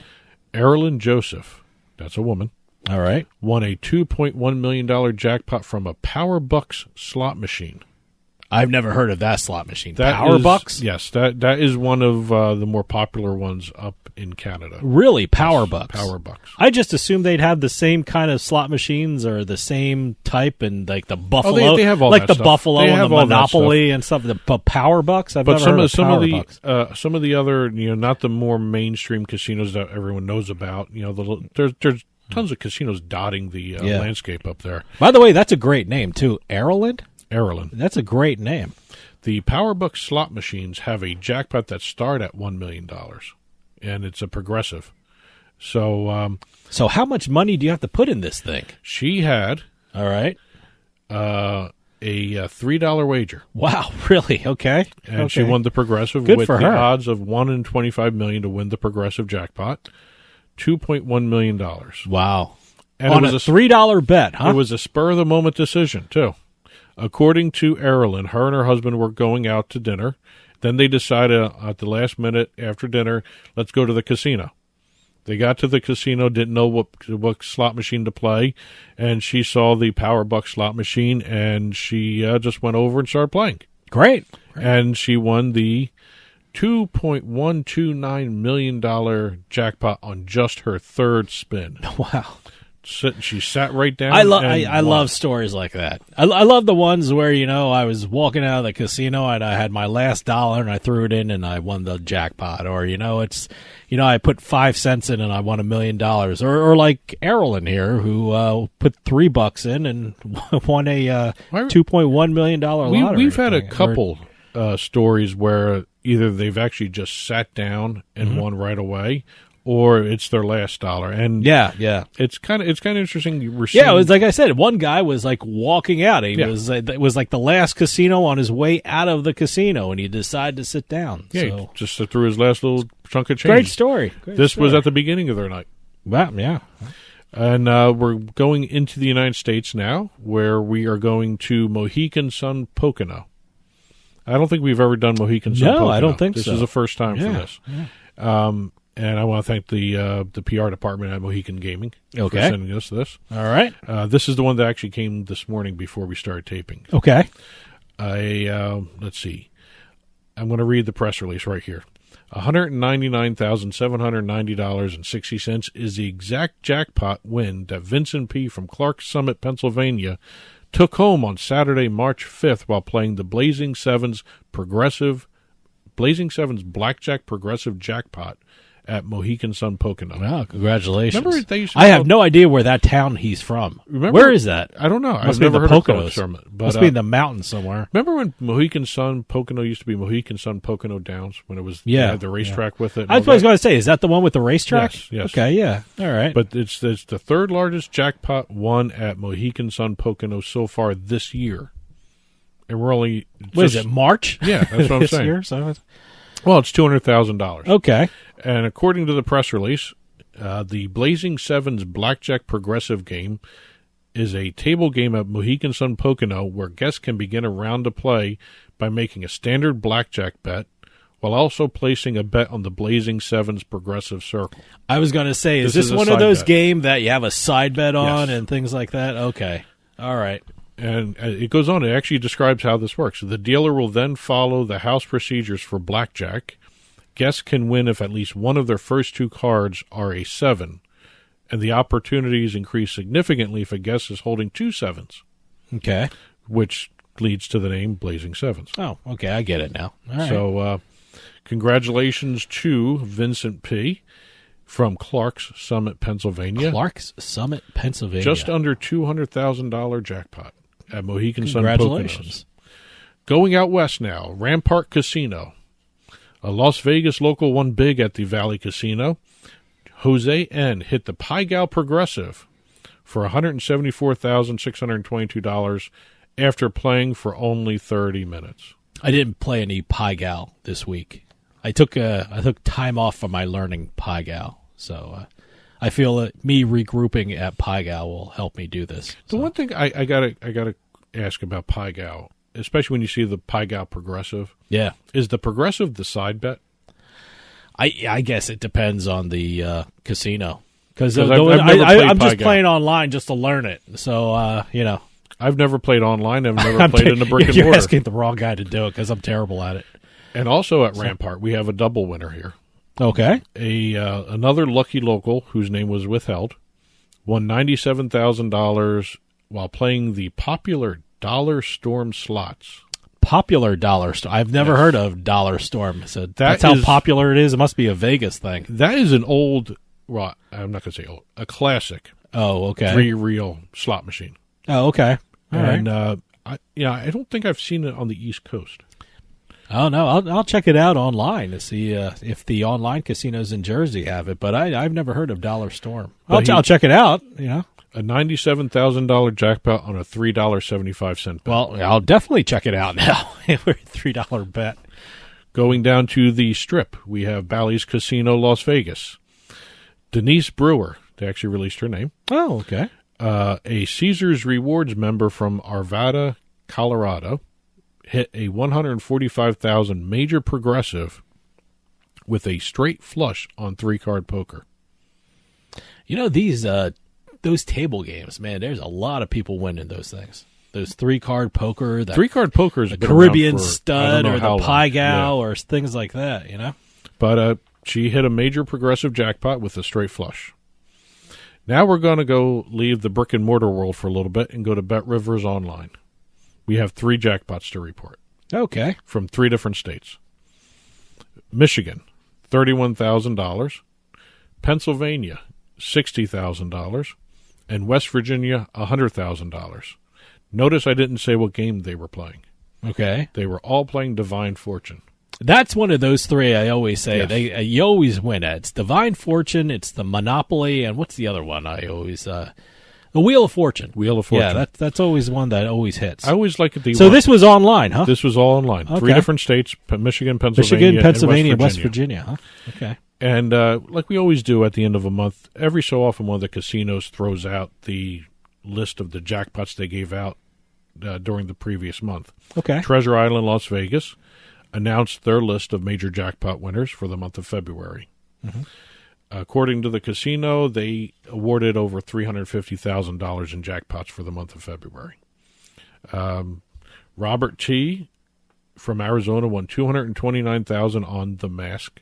Erilyn Joseph, that's a woman, All right. won a $2.1 million jackpot from a Power Bucks slot machine. I've never heard of that slot machine. That Power is- Bucks? Yes, that is one of the more popular ones up in Canada. Really? Power Bucks? Power Bucks. I just assumed they'd have the same kind of slot machines or the same type and like the Buffalo. they have all like that the stuff. Buffalo They and have the all that Monopoly and stuff. The Power Bucks? I've But never heard of some Power of Bucks. some of the other, not the more mainstream casinos that everyone knows about. There's tons of casinos dotting the landscape up there. By the way, that's a great name, too. Erilyn? Erilyn. That's a great name. The Power Bucks slot machines have a jackpot that start at $1 million, and it's a progressive. So So how much money do you have to put in this thing? she had All right. a $3 wager, Wow, really? Okay. and she Okay. won the progressive Good with for the her. odds of 1 in 25 million to win the progressive jackpot, $2.1 million. Wow. And On it a was $3 bet, huh? It was a spur-of-the-moment decision, too. According to Erilyn, her and her husband were going out to dinner. Then they decided at the last minute after dinner, let's go to the casino. They got to the casino, didn't know what slot machine to play, and she saw the Power Buck slot machine, and she just went over and started playing. Great. And she won the $2.129 million jackpot on just her third spin. Wow. She sat right down. I and love stories like that. I love the ones where, I was walking out of the casino and I had my last dollar and I threw it in and I won the jackpot. Or, I put 5 cents in and I won $1 million. Or like Erilyn here, who put $3 in and won a $2.1 million lottery. We've had a thing. couple stories where either they've actually just sat down and won right away, or it's their last dollar. And yeah. it's kind of interesting. We're Yeah, it seeing- was like I said, one guy was like walking out. It was like the last casino on his way out of the casino, and he decided to sit down. yeah, So, just threw his last little chunk of change. great story. This was at the beginning of their night. Wow, yeah. And we're going into the United States now, where we are going to Mohegan Sun Pocono. I don't think we've ever done Mohegan Sun Pocono. No, I don't think this so. is the first time for Yeah, this. And I want to thank the PR department at Mohegan Gaming for Okay. sending us this. All right. This is the one that actually came this morning before we started taping. Okay. Let's see. I'm going to read the press release right here. $199,790.60 is the exact jackpot win that Vincent P. from Clark Summit, Pennsylvania, took home on Saturday, March 5th, while playing the Blazing Sevens Blackjack Progressive Jackpot at Mohegan Sun Pocono. Wow, congratulations. Remember they used to I have no idea where that town he's from. Remember, where is that? I don't know. Must I've be in never the heard Poconos. of Summit. But, Must be in the mountains somewhere. Remember when Mohegan Sun Pocono used to be Mohegan Sun Pocono Downs when it was they had the racetrack with it? I was going to say, is that the one with the racetrack? Yes. Okay, yeah. All right. But it's the third largest jackpot won at Mohegan Sun Pocono so far this year. And we're only... What is it, March? Yeah, that's what I'm this saying. Year, so well, it's $200,000. Okay. And according to the press release, the Blazing Sevens Blackjack Progressive game is a table game at Mohegan Sun Pocono where guests can begin a round of play by making a standard blackjack bet while also placing a bet on the Blazing Sevens Progressive Circle. I was going to say, is this one of those games that you have a side bet on and things like that? Okay. All right. And it goes on. It actually describes how this works. The dealer will then follow the house procedures for blackjack. Guests can win if at least one of their first two cards are a 7, and the opportunities increase significantly if a guest is holding 2 sevens. Okay. Which leads to the name Blazing Sevens. Oh, okay. I get it now. All right. So congratulations to Vincent P. from Clark's Summit, Pennsylvania. Clark's Summit, Pennsylvania. Just under $200,000 jackpot at Mohegan Sun Congratulations. Poconos. Going out west now, Rampart Casino. A Las Vegas local won big at the Valley Casino. Jose N. hit the Pi Gal Progressive for $174,622 after playing for only 30 minutes. I didn't play any Pi Gal this week. I took time off from my learning Pi Gal, so I feel that me regrouping at Pi Gal will help me do this. The one thing I gotta ask about Pi Gal, especially when you see the Pi Gal Progressive, is the Progressive the side bet? I guess it depends on the casino because I've I'm just playing online just to learn it. So I've never played online. I've never played in a brick and You're mortar. asking the wrong guy to do it because I'm terrible at it. And also at Rampart, we have a double winner here. Okay. Another lucky local whose name was withheld won $97,000 while playing the popular Dollar Storm slots. Popular Dollar Storm. I've never heard of Dollar Storm. So that's is how popular it is. It must be a Vegas thing. That is an old, well, I'm not going to say old, a classic. Oh, okay. 3-reel slot machine. Oh, okay. All and right. I don't think I've seen it on the East Coast. Oh no, I'll check it out online to see if the online casinos in Jersey have it. But I've never heard of Dollar Storm. I'll check it out. A $97,000 jackpot on a $3.75 bet. Well, I'll definitely check it out now. We're a $3 bet. Going down to the Strip, we have Bally's Casino, Las Vegas. Denise Brewer, they actually released her name. Oh, okay. A Caesars Rewards member from Arvada, Colorado, hit a $145,000 major progressive with a straight flush on 3-card poker. Those table games, man, there's a lot of people winning those things. Those 3-card poker, 3-card poker is the Caribbean Stud or the Pi Gal or things like that, But she hit a major progressive jackpot with a straight flush. Now we're going to go leave the brick and mortar world for a little bit and go to Bet Rivers Online. We have 3 jackpots to report. Okay. From 3 different states. Michigan, $31,000. Pennsylvania, $60,000. And West Virginia, $100,000. Notice I didn't say what game they were playing. Okay. They were all playing Divine Fortune. That's one of those 3 I always say. Yes. You always win at. It's Divine Fortune, it's the Monopoly, and what's the other one I always... the Wheel of Fortune. Wheel of Fortune. Yeah, that's always one that always hits. I always like it. So this was online, huh? This was all online. Okay. 3 different states, Michigan, Pennsylvania, and West Virginia. Huh? Okay. And like we always do at the end of a month, every so often one of the casinos throws out the list of the jackpots they gave out during the previous month. Okay. Treasure Island, Las Vegas, announced their list of major jackpot winners for the month of February. Mm-hmm. According to the casino, they awarded over $350,000 in jackpots for the month of February. Robert T. from Arizona won $229,000 on The Mask.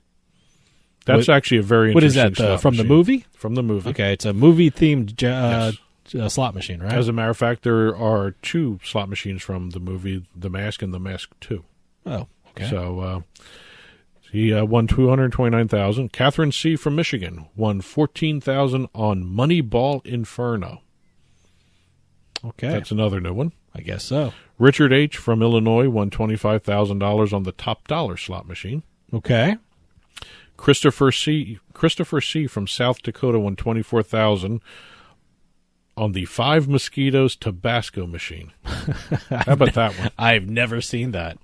That's actually a very interesting What is that, from machine. the movie? From the movie. Okay, it's a movie-themed slot machine, right? As a matter of fact, there are 2 slot machines from the movie The Mask and The Mask 2. Oh, okay. So He won $229,000. Catherine C. from Michigan won $14,000 on Moneyball Inferno. Okay. That's another new one. I guess so. Richard H. from Illinois won $25,000 on the Top Dollar slot machine. Okay. Christopher C. from South Dakota won $24,000 on the Five Mosquitoes Tabasco machine. How about that one? I've never seen that.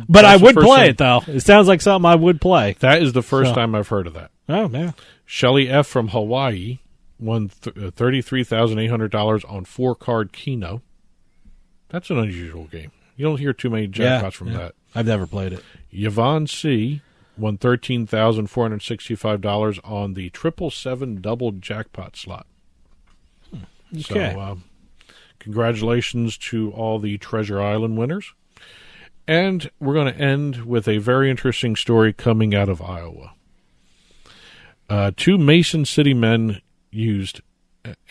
But I would play it, though. It sounds like something I would play. That is the first time I've heard of that. Oh, man. Shelley F. from Hawaii won $33,800 on 4-card Keno. That's an unusual game. You don't hear too many jackpots from that. I've never played it. Yvonne C. won $13,465 on the 777 double jackpot slot. Okay. So, congratulations to all the Treasure Island winners. And we're going to end with a very interesting story coming out of Iowa. 2 Mason City men used.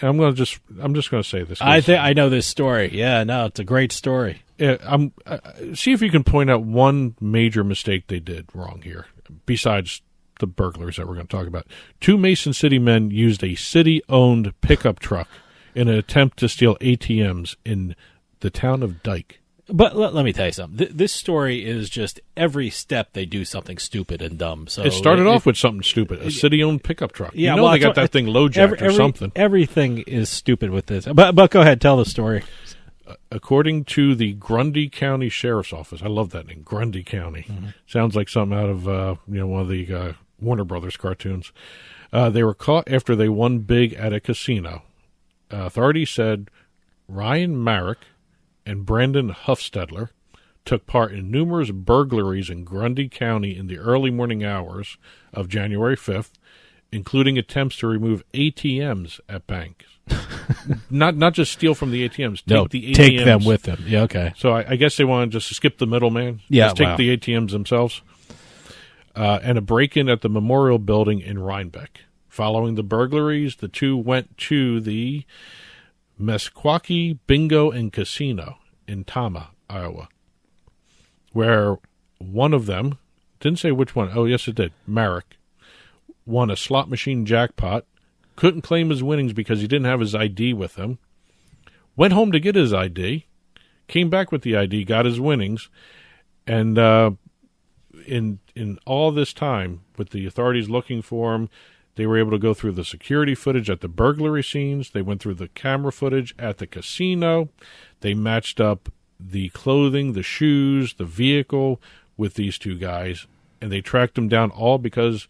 I'm just going to say this. I know this story. Yeah, no, it's a great story. See if you can point out one major mistake they did wrong here, besides the burglars that we're going to talk about. 2 Mason City men used a city-owned pickup truck in an attempt to steal ATMs in the town of Dyke. But let me tell you something. This story is just every step they do something stupid and dumb. So it started off with something stupid, a city-owned pickup truck. Yeah, they got that thing low-jacked or something. Everything is stupid with this. But go ahead, tell the story. According to the Grundy County Sheriff's Office, I love that name, Grundy County. Mm-hmm. Sounds like something out of one of the Warner Brothers cartoons. They were caught after they won big at a casino. Authorities said Ryan Marek and Brandon Huffstedler took part in numerous burglaries in Grundy County in the early morning hours of January 5th, including attempts to remove ATMs at banks. not just steal from the ATMs. Take them with them. Yeah, okay. So I guess they wanted just to skip the middleman. Yeah, just take the ATMs themselves. And a break-in at the Memorial Building in Rhinebeck. Following the burglaries, the 2 went to the Meskwaki Bingo and Casino in Tama, Iowa, where one of them, didn't say which one, oh yes it did, Marek, won a slot machine jackpot, couldn't claim his winnings because he didn't have his ID with him, went home to get his ID, came back with the ID, got his winnings, and in all this time, with the authorities looking for him, they were able to go through the security footage at the burglary scenes. They went through the camera footage at the casino. They matched up the clothing, the shoes, the vehicle with these 2 guys, and they tracked them down all because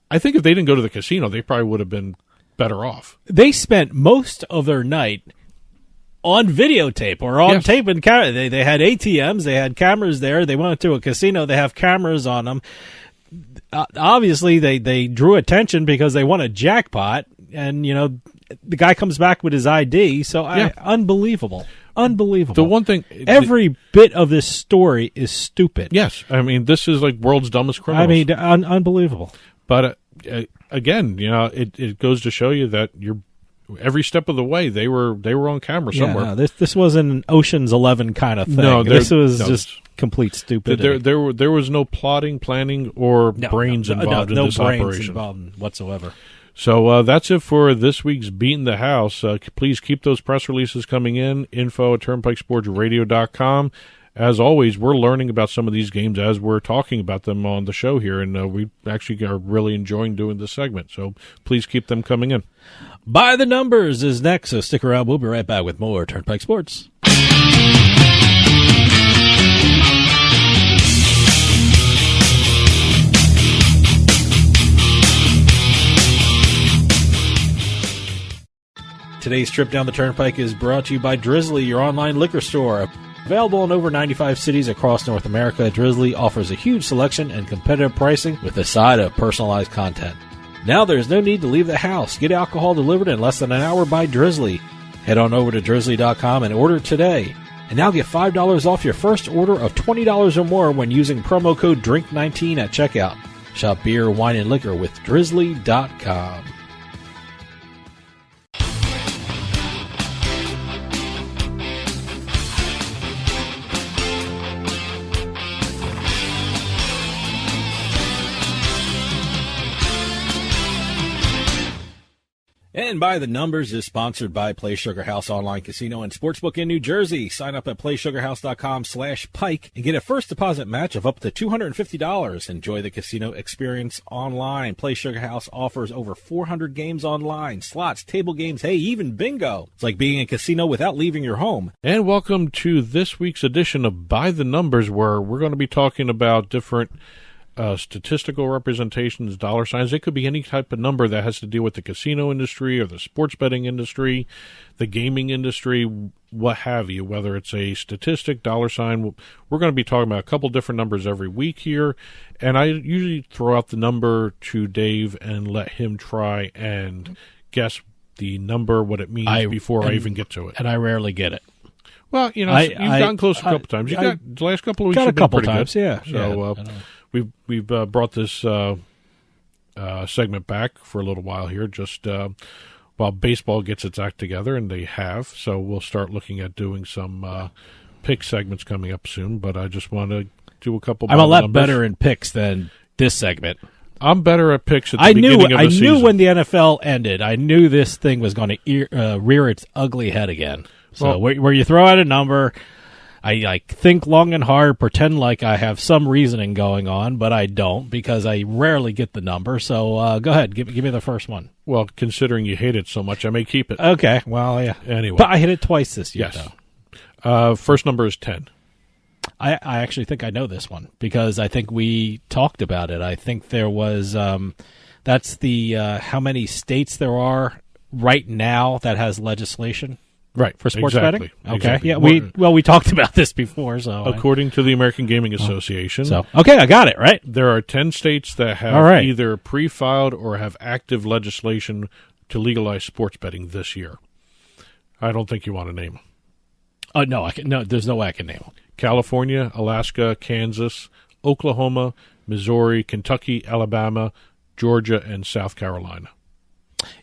I think if they didn't go to the casino, they probably would have been better off. They spent most of their night on videotape or on tape and camera. They had ATMs. They had cameras there. They went to a casino. They have cameras on them. Obviously, they drew attention because they won a jackpot, and the guy comes back with his ID. So unbelievable. The one thing, every bit of this story is stupid. Yes, I mean this is like world's dumbest criminals. I mean, unbelievable. But again, it goes to show you that every step of the way they were on camera somewhere. No, this wasn't an Ocean's 11 kind of thing. No, this was just complete stupidity. There was no plotting, planning, or brains involved in this operation. No brains involved whatsoever. So that's it for this week's Beatin The House. Please keep those press releases coming in, info@turnpikesportsradio.com. As always, we're learning about some of these games as we're talking about them on the show here, and we actually are really enjoying doing this segment. So please keep them coming in. By the Numbers is next, so stick around. We'll be right back with more Turnpike Sports. Today's trip down the Turnpike is brought to you by Drizzly, your online liquor store. Available in over 95 cities across North America, Drizzly offers a huge selection and competitive pricing with a side of personalized content. Now there's no need to leave the house. Get alcohol delivered in less than an hour by Drizzly. Head on over to drizzly.com and order today. And now get $5 off your first order of $20 or more when using promo code DRINK19 at checkout. Shop beer, wine, and liquor with drizzly.com. And By the Numbers is sponsored by Play Sugar House Online Casino and Sportsbook in New Jersey. Sign up at playsugarhouse.com/Pike and get a first deposit match of up to $250. Enjoy the casino experience online. Play Sugar House offers over 400 games online, slots, table games, hey, even bingo. It's like being in a casino without leaving your home. And welcome to this week's edition of By the Numbers, where we're going to be talking about different statistical representations, dollar signs. It could be any type of number that has to do with the casino industry or the sports betting industry, the gaming industry, what have you, whether it's a statistic, dollar sign. We're going to be talking about a couple different numbers every week here, and I usually throw out the number to Dave and let him try and guess the number, what it means before I even get to it. And I rarely get it. Well, you've gotten close a couple times. You got the last couple of weeks. Got a couple pretty times, good. yeah. So we've brought this segment back for a little while here, just while baseball gets its act together, and they have. So we'll start looking at doing some pick segments coming up soon. But I just want to do a couple. I'm a lot better in picks than this segment. I'm better at picks at the beginning of the season. I knew when the NFL ended, I knew this thing was going to rear its ugly head again. So where you throw out a number, I think long and hard, pretend like I have some reasoning going on, but I don't because I rarely get the number. So go ahead, give me the first one. Well, considering you hate it so much, I may keep it. Okay, well, yeah. Anyway. But I hit it twice this year, yes. though. First number is 10. I actually think I know this one because I think we talked about it. I think there was that's the how many states there are right now that has legislation. Right, for sports betting. Okay, exactly. Yeah, we talked about this before. So according to the American Gaming Association, okay, I got it right. There are 10 states that have either pre-filed or have active legislation to legalize sports betting this year. I don't think you want to name them. No, there's no way I can name them. California, Alaska, Kansas, Oklahoma, Missouri, Kentucky, Alabama, Georgia, and South Carolina.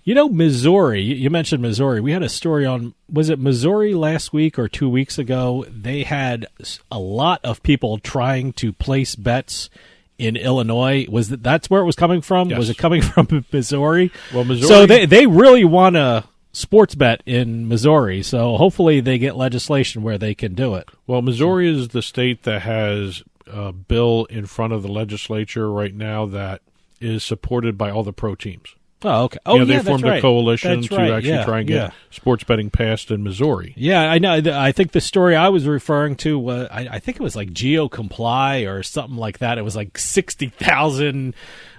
You know, Missouri, you mentioned Missouri. We had a story on, was it Missouri last week or 2 weeks ago? They had a lot of people trying to place bets in Illinois. That's where it was coming from? Yes. Was it coming from Missouri? Well, Missouri. So they really want to sports bet in Missouri, so hopefully they get legislation where they can do it. Well, Missouri is the state that has a bill in front of the legislature right now that is supported by all the pro teams. Oh, okay. Oh, they formed a coalition to actually try and get sports betting passed in Missouri. Yeah, I know. I think the story I was referring to was, I think it was like Geo Comply or something like that. It was like 60,000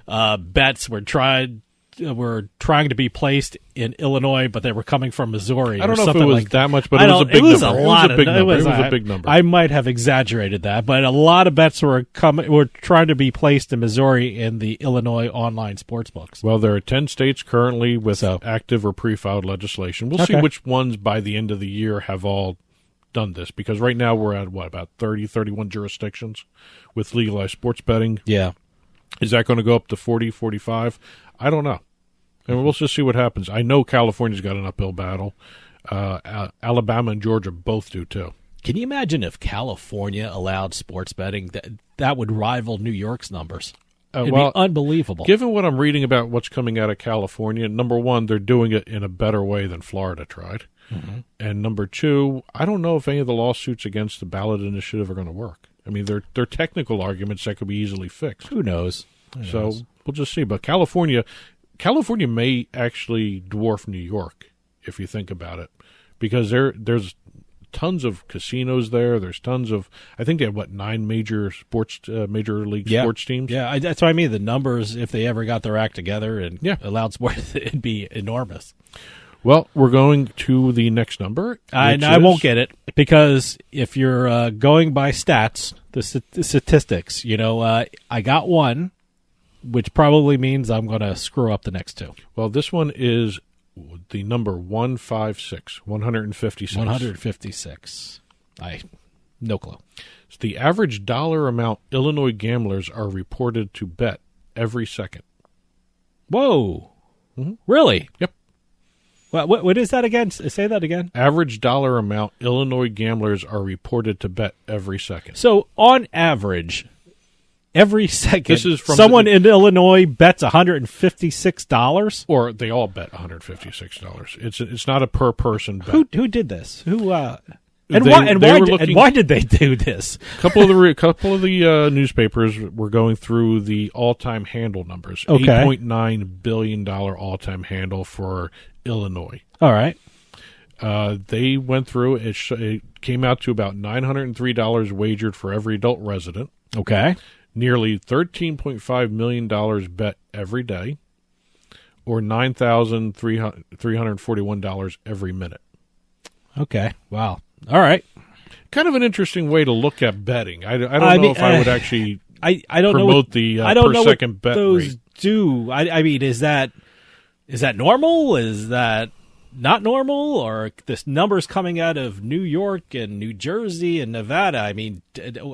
bets were trying to be placed in Illinois, but they were coming from Missouri. I don't know if it was like that much, but it was a big number. It was a big number. I might have exaggerated that, but a lot of bets were trying to be placed in Missouri in the Illinois online sports books. Well, there are 10 states currently with active or pre-filed legislation. We'll see which ones by the end of the year have all done this, because right now we're at, about 30, 31 jurisdictions with legalized sports betting. Yeah. Is that going to go up to 40, 45? I don't know. And we'll just see what happens. I know California's got an uphill battle. Alabama and Georgia both do, too. Can you imagine if California allowed sports betting? That would rival New York's numbers. It'd be unbelievable. Given what I'm reading about what's coming out of California, number one, they're doing it in a better way than Florida tried. Mm-hmm. And number two, I don't know if any of the lawsuits against the ballot initiative are going to work. I mean, they're technical arguments that could be easily fixed. Who knows? So we'll just see. But California may actually dwarf New York if you think about it, because there's tons of casinos there. There's tons of, I think they have 9 major league sports teams. Yeah, that's what I mean. The numbers, if they ever got their act together and allowed sports, it'd be enormous. Well, we're going to the next number. I won't get it, because if you're going by stats, the statistics, I got one, which probably means I'm going to screw up the next two. Well, this one is the number 156. 156. No clue. It's the average dollar amount Illinois gamblers are reported to bet every second. Whoa. Mm-hmm. Really? Yep. What is that again? Say that again. Average dollar amount Illinois gamblers are reported to bet every second. So, on average, Every second, This is from someone in Illinois bets $156. Or they all bet $156. It's not a per person bet. Who did this? Who? Why did they do this? A couple of the newspapers were going through the all-time handle numbers. Okay. $8.9 billion all-time handle for Illinois. All right. They went through it. It came out to about $903 wagered for every adult resident. Okay. Nearly $13.5 million bet every day, or $9,341 every minute. Okay. Wow. All right. Kind of an interesting way to look at betting. I don't know if I would actually I don't promote know the I don't per know second what bet those rate. do. I mean, is that normal? Is that not normal? Or this numbers coming out of New York and New Jersey and Nevada? I mean,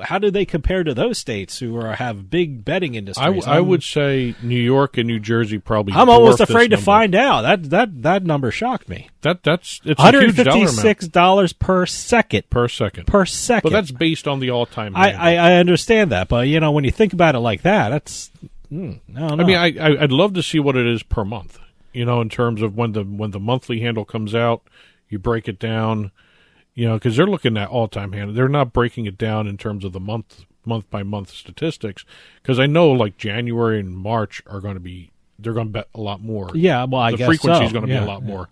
how do they compare to those states who have big betting industries? I would say New York and New Jersey probably. I'm almost dwarf this afraid to number. find out. That number shocked me. It's a huge dollar amount. $156 per second. Per second. But But that's based on the all-time. I understand that, but when you think about it like that, that's I don't know. I mean, I'd love to see what it is per month. In terms of when the monthly handle comes out, you break it down. Because they're looking at all-time handle. They're not breaking it down in terms of the month by month statistics. Because I know like January and March they're going to bet a lot more. Yeah, well, I the guess frequency is so. going to be a lot more.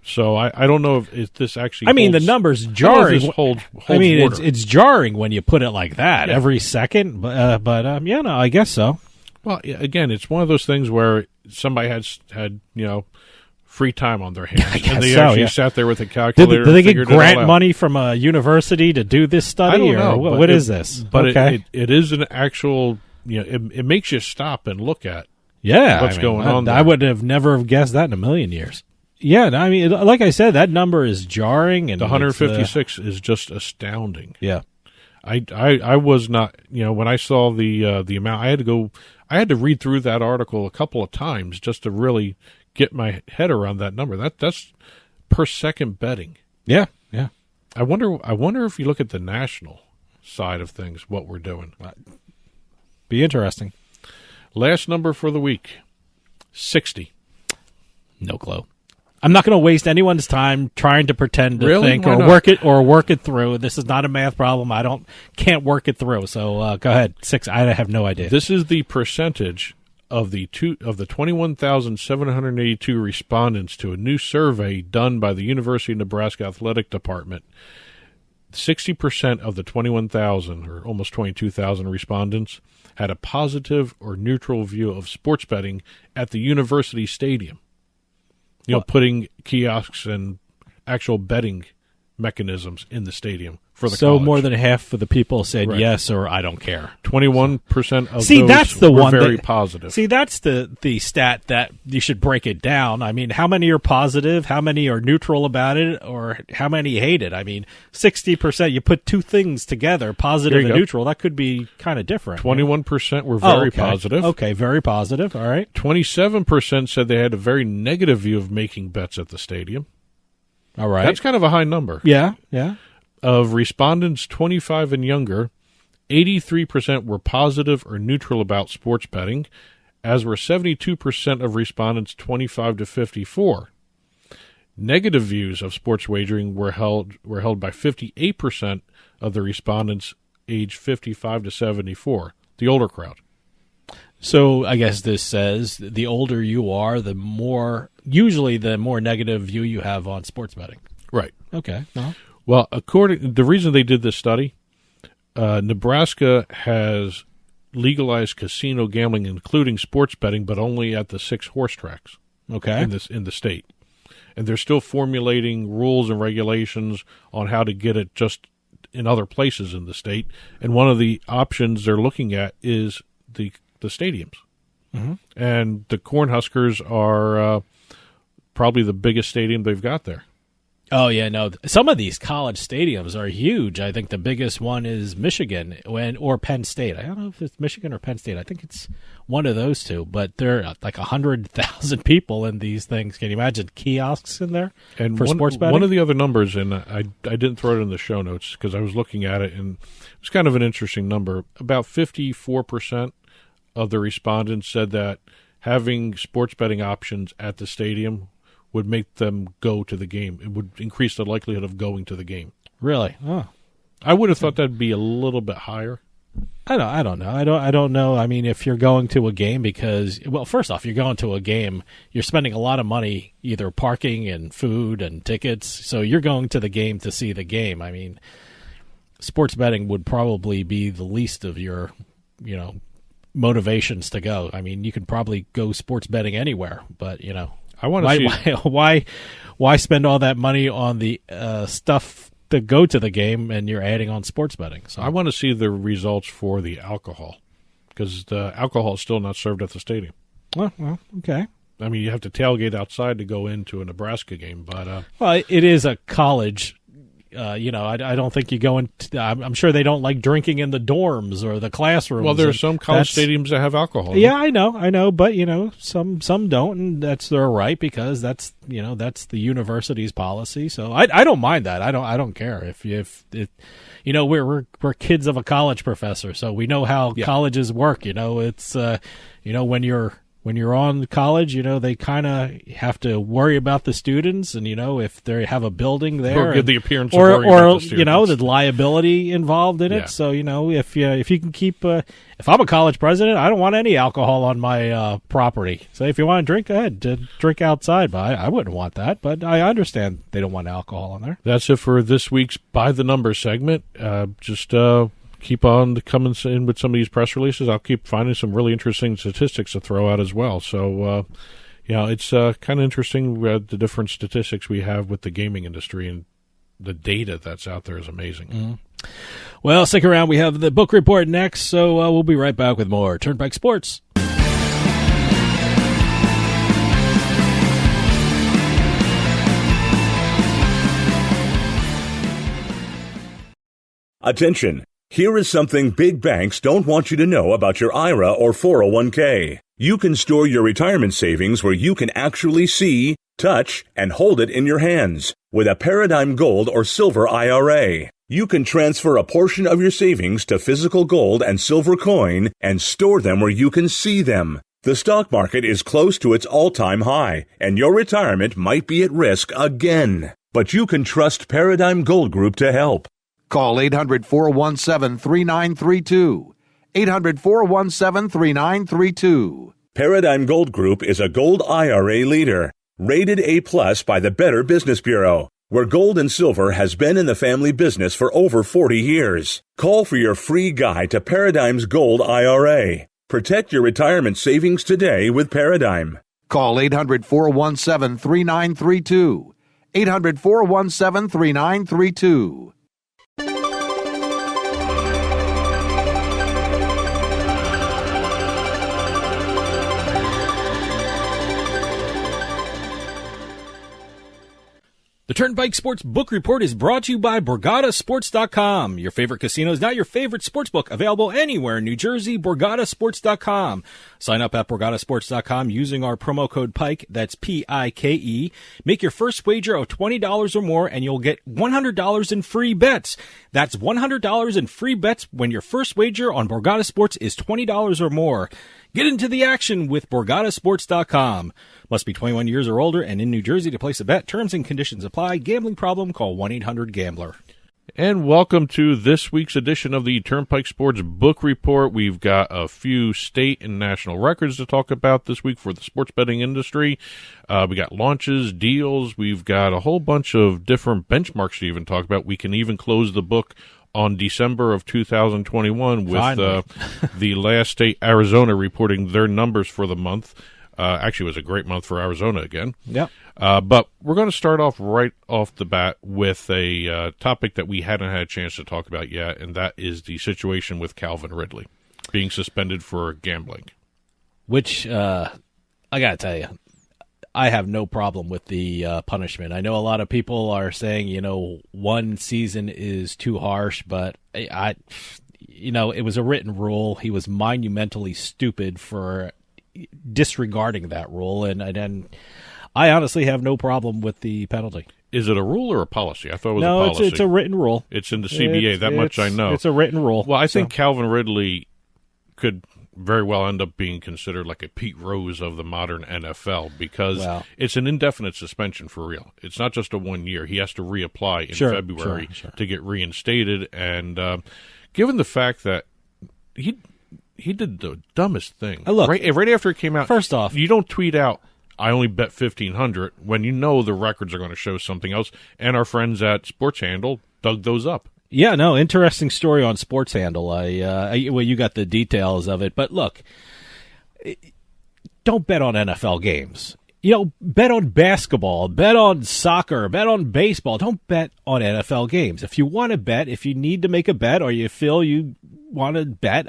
So I don't know if this actually. I mean, the number's jarring. Holds I mean, water. it's jarring when you put it like that Yeah. every second. But I guess so. Well, again, it's one of those things where somebody had free time on their hands, guess and they so, actually yeah. sat there with a Did calculator. they and get figured it all grant out. money from a university to do this study? I don't or know. what is this? But okay. it is an actual. It makes you stop and look at. Yeah, what's going on there. I would have never neguessed that in a million years. Yeah, I mean, like I said, that number is jarring, and The 156 is just astounding. Yeah, I was not. When I saw the amount, I had to read through that article a couple of times just to really get my head around that number. That's per second betting. yeah. I wonder if you look at the national side of things, what we're doing. Be interesting. Last number for the week, 60. No clue. I'm not going to waste anyone's time trying to pretend to Really? think Why or not? work it through. This is not a math problem. Can't work it through. So go ahead. 6. I have no idea. This is the percentage of the 21,782 respondents to a new survey done by the University of Nebraska Athletic Department. 60% of the 21,000 or almost 22,000 respondents had a positive or neutral view of sports betting at the university stadium. Putting kiosks and actual betting mechanisms in the stadium for the college. more than half of the people said Right. yes or I don't care. 21% of See, those that's the were one very that- positive. See, that's the stat that you should break it down. I mean, how many are positive? How many are neutral about it? Or how many hate it? I mean, 60%, you put two things together, positive There you and go. neutral, that could be kind of different. 21% were Oh, very okay. positive. Okay, very positive. All right. 27% said they had a very negative view of making bets at the stadium. All right. That's kind of a high number. yeah. Of respondents 25 and younger, 83% were positive or neutral about sports betting, as were 72% of respondents 25 to 54. Negative views of sports wagering were held by 58% of the respondents aged 55 to 74, the older crowd. So I guess this says the older you are, the more negative view you have on sports betting. Right. Okay. Well, the reason they did this study, Nebraska has legalized casino gambling, including sports betting, but only at the 6 horse tracks. Okay. In the state, and they're still formulating rules and regulations on how to get it just in other places in the state. And one of the options they're looking at is the stadiums, and the Cornhuskers are probably the biggest stadium they've got there. Oh, yeah, no. Some of these college stadiums are huge. I think the biggest one is Michigan or Penn State. I don't know if it's Michigan or Penn State. I think it's one of those two. But there are like 100,000 people in these things. Can you imagine kiosks in there for sports betting? One of the other numbers, and I didn't throw it in the show notes because I was looking at it, and it was kind of an interesting number. About 54% of the respondents said that having sports betting options at the stadium would make them go to the game. It would increase the likelihood of going to the game. Really? Oh. I would have thought that'd be a little bit higher. I don't know. I don't know. I mean, if you're going to a game first off, you're going to a game, you're spending a lot of money either parking and food and tickets. So you're going to the game to see the game. I mean, sports betting would probably be the least of your, motivations to go. I mean, you could probably go sports betting anywhere, but I want to see why spend all that money on the stuff to go to the game and you're adding on sports betting? So I want to see the results for the alcohol because the alcohol is still not served at the stadium. Well, okay. I mean, you have to tailgate outside to go into a Nebraska game, but well, it is a college. I don't think you go in. I'm sure they don't like drinking in the dorms or the classrooms. Well, there are some college stadiums that have alcohol. Yeah, I know, but some don't, and that's their right because that's the university's policy. So I don't mind that. I don't care if we're kids of a college professor, so we know how colleges work. It's when you're on college, they kind of have to worry about the students, and if they have a building there, or give the appearance of worrying about the students. The liability involved in it. Yeah. So if you can keep, if I'm a college president, I don't want any alcohol on my property. So if you want to drink, go ahead, drink outside. But I wouldn't want that. But I understand they don't want alcohol on there. That's it for this week's By the Numbers segment. Keep on coming in with some of these press releases. I'll keep finding some really interesting statistics to throw out as well. So, it's kind of interesting the different statistics we have with the gaming industry, and the data that's out there is amazing. Mm-hmm. Well, stick around. We have the book report next, so we'll be right back with more Turnpike Sports. Attention. Here is something big banks don't want you to know about your IRA or 401k. You can store your retirement savings where you can actually see, touch, and hold it in your hands. With a Paradigm Gold or Silver IRA, you can transfer a portion of your savings to physical gold and silver coin and store them where you can see them. The stock market is close to its all-time high, and your retirement might be at risk again. But you can trust Paradigm Gold Group to help. Call 800-417-3932. 800-417-3932. Paradigm Gold Group is a gold IRA leader, rated A+ by the Better Business Bureau, where gold and silver has been in the family business for over 40 years. Call for your free guide to Paradigm's Gold IRA. Protect your retirement savings today with Paradigm. Call 800-417-3932. 800-417-3932. The Turnpike Sports Book Report is brought to you by BorgataSports.com. Your favorite casino is now your favorite sportsbook. Available anywhere in New Jersey, BorgataSports.com. Sign up at BorgataSports.com using our promo code PIKE, that's P-I-K-E. Make your first wager of $20 or more and you'll get $100 in free bets. That's $100 in free bets when your first wager on Borgata Sports is $20 or more. Get into the action with BorgataSports.com. Must be 21 years or older and in New Jersey to place a bet. Terms and conditions apply. Gambling problem? Call 1-800-GAMBLER. And welcome to this week's edition of the Turnpike Sports Book Report. We've got a few state and national records to talk about this week for the sports betting industry. We got launches, deals. We've got a whole bunch of different benchmarks to even talk about. We can even close the book on December of 2021 with the last state, Arizona, reporting their numbers for the month. Actually, it was a great month for Arizona again. Yep. But we're going to start off right off the bat with a topic that we hadn't had a chance to talk about yet, and that is the situation with Calvin Ridley being suspended for gambling. Which, I got to tell you, I have no problem with the punishment. I know a lot of people are saying, 1 season is too harsh, but it was a written rule. He was monumentally stupid for disregarding that rule, and I honestly have no problem with the penalty. Is it a rule or a policy? I thought it was a policy. No, it's a written rule. It's in the CBA. That much I know. It's a written rule. Well, I think Calvin Ridley could very well end up being considered like a Pete Rose of the modern NFL because it's an indefinite suspension for real. It's not just a 1 year. He has to reapply in February to get reinstated. And given the fact that he did the dumbest thing. Look, right after it came out. First off, you don't tweet out, I only bet 1,500 when you know the records are going to show something else. And our friends at Sports Handle dug those up. Yeah, no, interesting story on Sports Handle. Well, you got the details of it, but look, don't bet on NFL games. Bet on basketball, bet on soccer, bet on baseball. Don't bet on NFL games. If you want to bet, if you need to make a bet, or you feel you want to bet,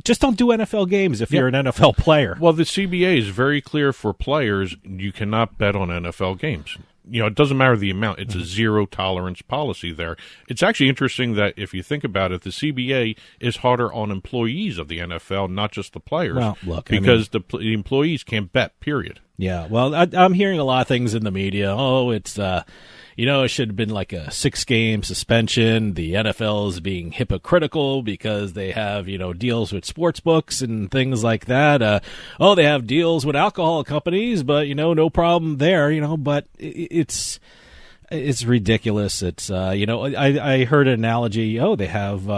just don't do NFL games if you're an NFL player. Well, the CBA is very clear for players. You cannot bet on NFL games. It doesn't matter the amount. It's a zero-tolerance policy there. It's actually interesting that if you think about it, the CBA is harder on employees of the NFL, not just the players, because the employees can't bet, period. Yeah, well, I'm hearing a lot of things in the media. Oh, it's, it should have been like a 6-game suspension. The NFL is being hypocritical because they have, deals with sports books and things like that. They have deals with alcohol companies, but, no problem there, but it's ridiculous. It's, I heard an analogy. They have,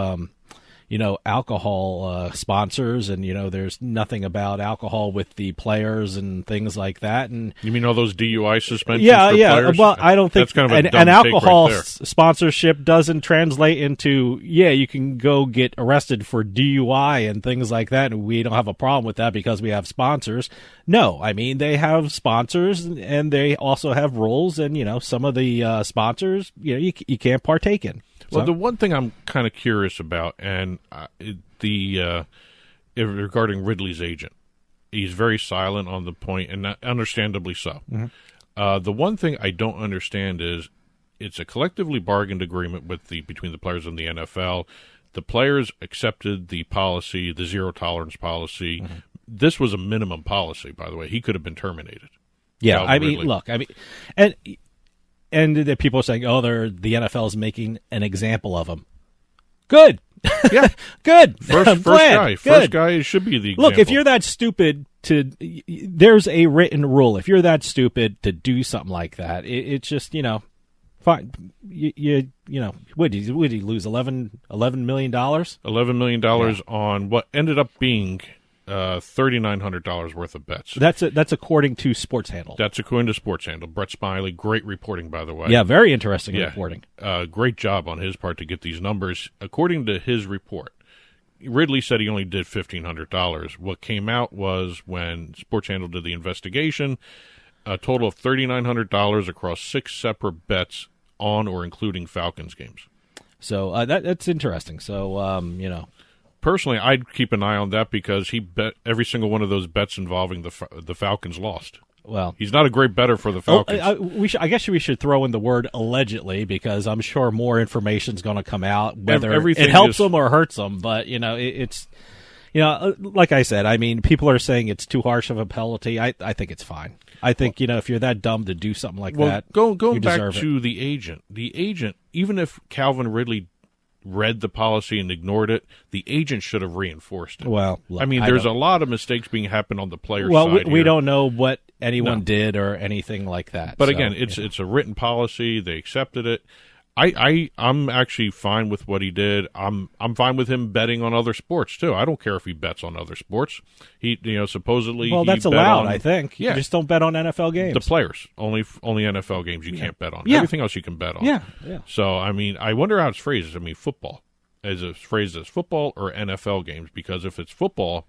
alcohol sponsors, and there's nothing about alcohol with the players and things like that. And you mean all those DUI suspensions? Yeah. Players? Well, I don't think that's kind of a dumb an alcohol right sponsorship doesn't translate into you can go get arrested for DUI and things like that, and we don't have a problem with that because we have sponsors. No, I mean they have sponsors, and they also have rules, and some of the sponsors you can't partake in. Well, the one thing I'm kind of curious about, and regarding Ridley's agent, he's very silent on the point, and understandably so. Mm-hmm. The one thing I don't understand is it's a collectively bargained agreement between the players and the NFL. The players accepted the policy, the zero-tolerance policy. Mm-hmm. This was a minimum policy, by the way. He could have been terminated. Yeah, and the people are saying, the NFL is making an example of him. Good. Yeah. Good. First guy should be the example. Look, if you're that stupid there's a written rule. If you're that stupid to do something like that, it's just, fine. Would he lose $11 million? $11 million on what ended up being $3,900 worth of bets. That's according to Sports Handle. That's according to Sports Handle. Brett Smiley, great reporting, by the way. Yeah, very interesting reporting. Great job on his part to get these numbers. According to his report, Ridley said he only did $1,500. What came out was when Sports Handle did the investigation, a total of $3,900 across 6 separate bets on or including Falcons games. So that's interesting. So, personally, I'd keep an eye on that because he bet every single one of those bets involving the Falcons lost. Well, he's not a great bettor for the Falcons. I guess we should throw in the word allegedly because I'm sure more information is going to come out whether it helps them or hurts them. But it's like I said, I mean, people are saying it's too harsh of a penalty. I think it's fine. I think if you're that dumb to do something like that, going back to the agent, even if Calvin Ridley read the policy and ignored it, the agent should have reinforced it. Well, look, I mean, there's a lot of mistakes being happened on the player's side. Well, we don't know what anyone did or anything like that. But again, it's a written policy. They accepted it. I'm actually fine with what he did. I'm fine with him betting on other sports too. I don't care if he bets on other sports. He supposedly that's allowed. I think. Yeah, you just don't bet on NFL games. The players only NFL games you can't bet on. Yeah. Everything else you can bet on. Yeah. So I mean, I wonder how it's phrased. I mean, football is it phrased as football or NFL games? Because if it's football,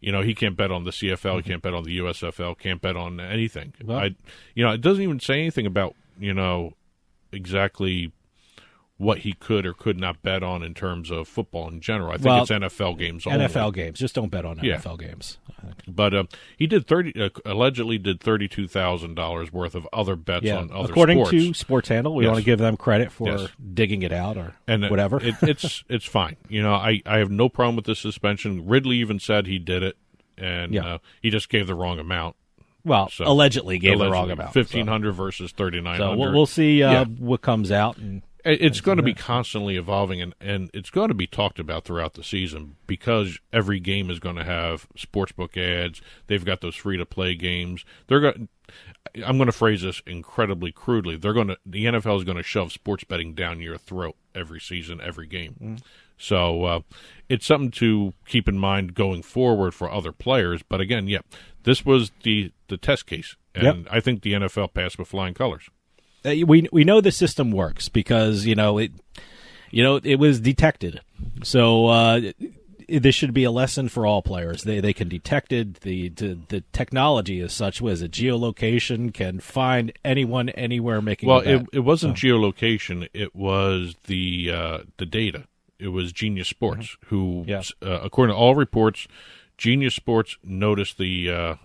he can't bet on the CFL. He can't bet on the USFL. Can't bet on anything. Well, it doesn't even say anything about exactly what he could or could not bet on in terms of football in general. I think it's NFL games only. NFL games. Just don't bet on NFL games. But he did allegedly did $32,000 worth of other bets on other According sports. to Sports Handle, we want to give them credit for digging it out or whatever. It's fine. I have no problem with the suspension. Ridley even said he did it, and he just gave the wrong amount. Well, allegedly gave the wrong amount. 1,500 versus 3,900. So we'll see what comes out. And it's going to be constantly evolving, and it's going to be talked about throughout the season because every game is going to have sportsbook ads. They've got those free-to-play games. I'm going to phrase this incredibly crudely. The NFL is going to shove sports betting down your throat every season, every game. So it's something to keep in mind going forward for other players. But again, this was the test case, and I think the NFL passed with flying colors. We know the system works because it was detected. So this should be a lesson for all players. They can detect it. The technology is such as a geolocation can find anyone anywhere making. Well, a bet. it wasn't geolocation. It was the data. It was Genius Sports who, according to all reports, Genius Sports noticed the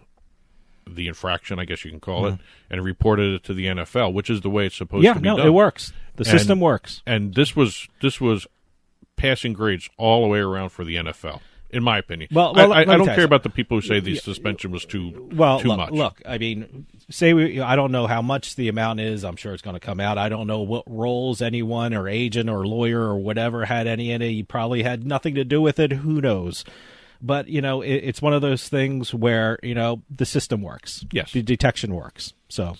infraction, I guess you can call it, and reported it to the NFL, which is the way it's supposed to be done. It works. The system works. And this was passing grades all the way around for the NFL, in my opinion. Well, I don't care about the people who say the suspension was too much. Look, I mean, I don't know how much the amount is. I'm sure it's going to come out. I don't know what roles anyone or agent or lawyer or whatever had any in it. He probably had nothing to do with it. Who knows? But, it's one of those things where, the system works. Yes. The detection works. So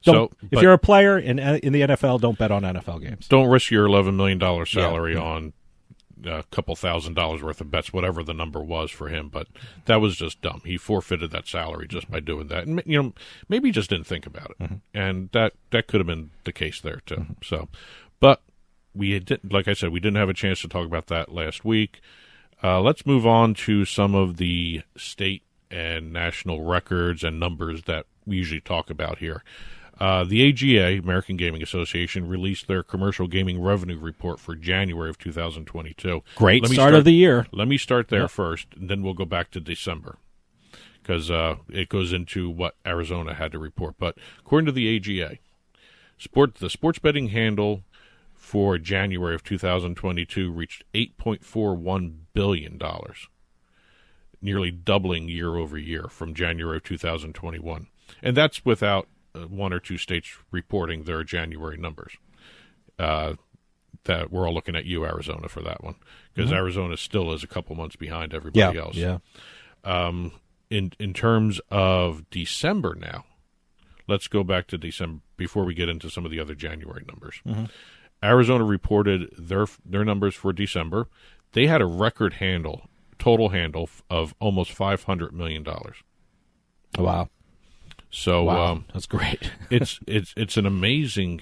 if you're a player in the NFL, don't bet on NFL games. Don't risk your $11 million salary on a couple $1,000s worth of bets, whatever the number was for him. But that was just dumb. He forfeited that salary just by doing that. And, maybe he just didn't think about it. And that could have been the case there, too. So, but like I said, we didn't have a chance to talk about that last week. Let's move on to some of the state and national records and numbers that we usually talk about here. The AGA, American Gaming Association, released their commercial gaming revenue report for January of 2022. Great start of the year. Let me start there first, and then we'll go back to December because it goes into what Arizona had to report. But according to the AGA, the sports betting handle for January of 2022 reached $8.41 billion, nearly doubling year over year from January of 2021. And that's without one or two states reporting their January numbers. That we're all looking at you, Arizona, for that one, because Arizona still is a couple months behind everybody else. Yeah. In terms of December now, let's go back to December before we get into some of the other January numbers. Arizona reported their numbers for December. They had a record total handle of almost $500 million. Wow. So that's great. it's an amazing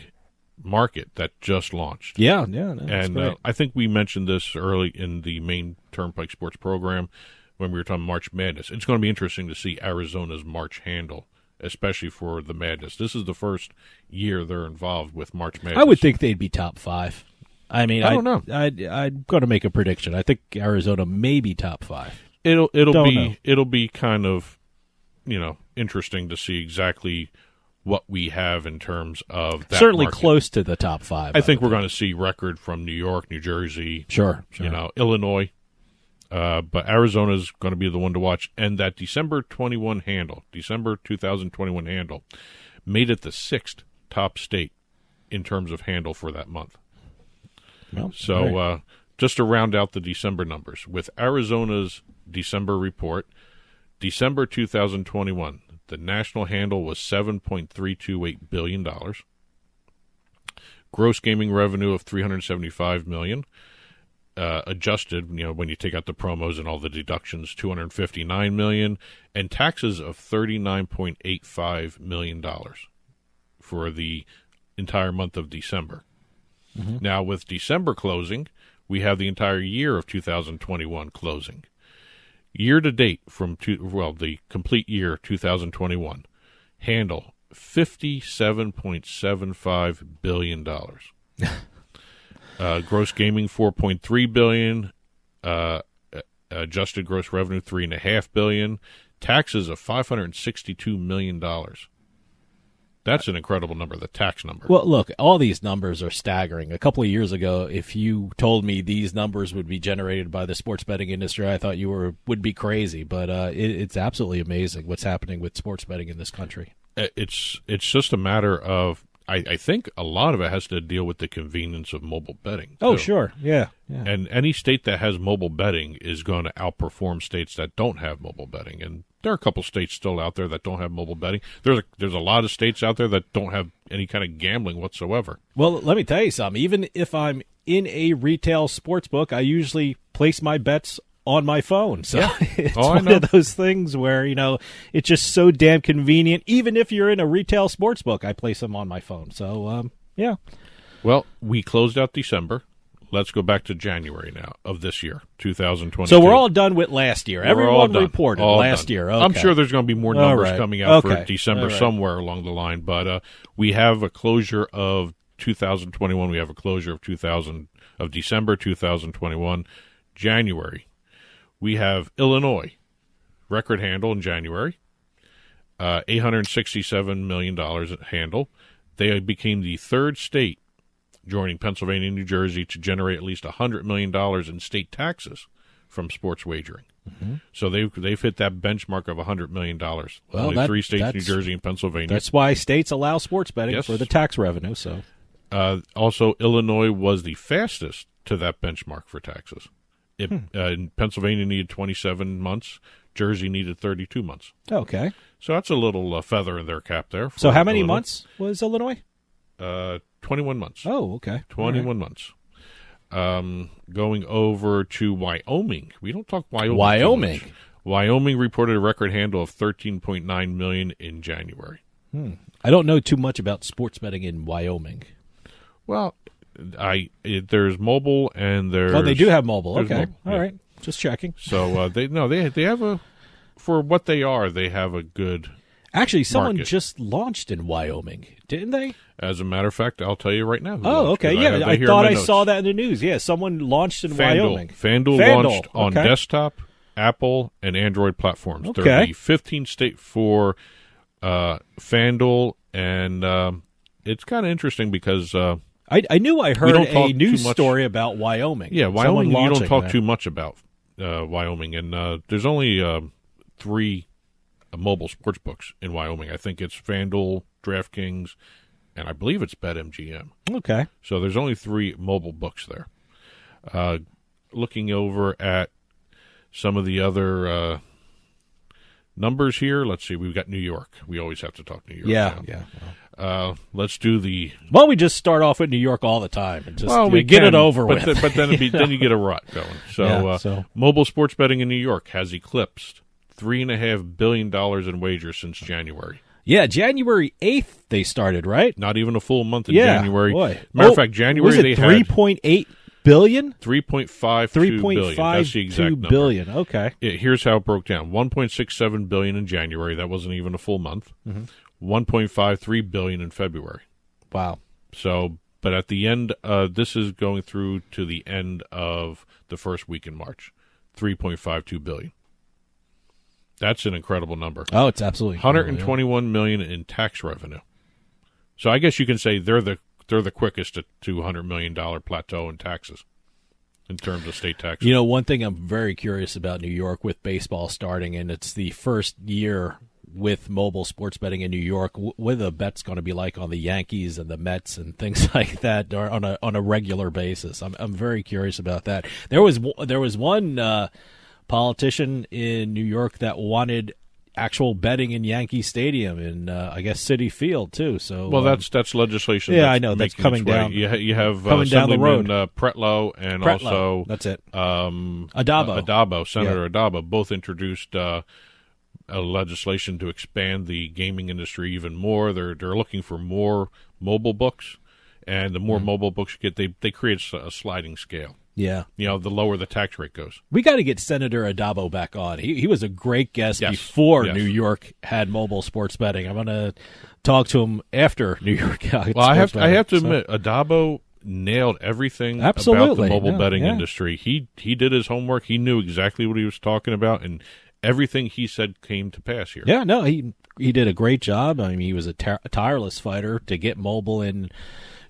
market that just launched. Yeah, that's great. I think we mentioned this early in the main Turnpike Sports program when we were talking March Madness. It's going to be interesting to see Arizona's March handle, especially for the Madness. This is the first year they're involved with March Madness. I would think they'd be top 5. I mean, I don't know. I'm going to make a prediction. I think Arizona may be top 5. It'll be kind of, interesting to see exactly what we have in terms of that certainly market. Close to the top 5. I think we're going to see record from New York, New Jersey, sure. Illinois. But Arizona is going to be the one to watch. And that December 2021 handle, made it the 6th top state in terms of handle for that month. Well, so just to round out the December numbers, with Arizona's December report, December 2021, the national handle was $7.328 billion. Gross gaming revenue of $375 million. Adjusted, when you take out the promos and all the deductions, $259 million, and taxes of $39.85 million for the entire month of December. Now, with December closing, we have the entire year of 2021 closing. Year to date the complete year 2021, handle $57.75 billion. Gross gaming $4.3 billion. Adjusted gross revenue $3.5 billion. Taxes of $562 million. That's an incredible number, the tax number. Well, look, all these numbers are staggering. A couple of years ago, if you told me these numbers would be generated by the sports betting industry, I thought you would be crazy. But it's absolutely amazing what's happening with sports betting in this country. It's just a matter of, I think a lot of it has to deal with the convenience of mobile betting. Oh, too. sure. Yeah. And any state that has mobile betting is going to outperform states that don't have mobile betting. And there are a couple states still out there that don't have mobile betting. There's a lot of states out there that don't have any kind of gambling whatsoever. Well, let me tell you something. Even if I'm in a retail sports book, I usually place my bets on my phone. So it's one of those things where, it's just so damn convenient. Even if you're in a retail sports book, I place them on my phone. So, yeah. Well, we closed out December. Let's go back to January now of this year, 2022. So we're all done with last year. Everyone reported last year. Okay. I'm sure there's going to be more numbers coming out for December somewhere along the line. But we have a closure of 2021. We have a closure of December 2021. January, we have Illinois, record handle in January, $867 million handle. They became the third state, joining Pennsylvania and New Jersey, to generate at least $100 million in state taxes from sports wagering. Mm-hmm. So they've hit that benchmark of $100 million. Well, only three states, New Jersey and Pennsylvania. That's why states allow sports betting for the tax revenue. So, also, Illinois was the fastest to that benchmark for taxes. Pennsylvania needed 27 months. Jersey needed 32 months. Okay. So that's a little feather in their cap there. So how many months was Illinois? 21 months. Oh, okay. 21 months. Going over to Wyoming. We don't talk Wyoming. Wyoming reported a record handle of $13.9 million in January. I don't know too much about sports betting in Wyoming. Well, there's mobile and there's... Oh, they do have mobile. Okay. Mobile. All right. Just checking. So they have a... For what they are, they have a good... Actually, someone just launched in Wyoming, didn't they? As a matter of fact, I'll tell you right now. Okay. Yeah, I thought I saw that in the news. Yeah, someone launched in Wyoming. FanDuel launched on desktop, Apple, and Android platforms. Okay. They're the 15th state for FanDuel, and it's kind of interesting because... I knew I heard a news story about Wyoming. Yeah, Wyoming, you don't talk too much about Wyoming, and there's only 3 mobile sports books in Wyoming. I think it's FanDuel, DraftKings, and I believe it's BetMGM. Okay. So there's only 3 mobile books there. Looking over at some of the other numbers here, let's see. We've got New York. We always have to talk New York. Yeah. Let's do the... Well, we just start off with New York all the time and just we get it over with. But then you get a rut going. So mobile sports betting in New York has eclipsed $3.5 billion in wagers since January. Yeah, January 8th they started, right? Not even a full month in January. Boy. Matter of fact, January they had 3.8 billion? 3.52 billion. That's the exact number. Billion. Okay. Here's how it broke down. 1.67 billion in January. That wasn't even a full month. Mm-hmm. 1.53 billion in February. Wow. So, but at the end, this is going through to the end of the first week in March. 3.52 billion. That's an incredible number. Oh, it's absolutely 121 million in tax revenue. So I guess you can say they're the quickest to $200 million plateau in taxes in terms of state taxes. You know, one thing I'm very curious about New York with baseball starting, and it's the first year with mobile sports betting in New York, what the bet's going to be like on the Yankees and the Mets and things like that on a regular basis. I'm very curious about that. There was one politician in New York that wanted actual betting in Yankee Stadium in I guess Citi Field too. So that's legislation. Yeah, I know that's coming down. You have coming down the road. Pretlow and also that's it. Addabbo, Senator Addabbo, both introduced a legislation to expand the gaming industry even more. They're looking for more mobile books, and the more mobile books you get, they create a sliding scale. Yeah. The lower the tax rate goes. We got to get Senator Addabbo back on. He was a great guest before New York had mobile sports betting. I'm going to talk to him after New York. Well, I have to admit, Addabbo nailed everything Absolutely. about the mobile No, betting yeah. industry. He did his homework. He knew exactly what he was talking about, and everything he said came to pass here. Yeah, no, he did a great job. I mean, he was a tireless fighter to get mobile in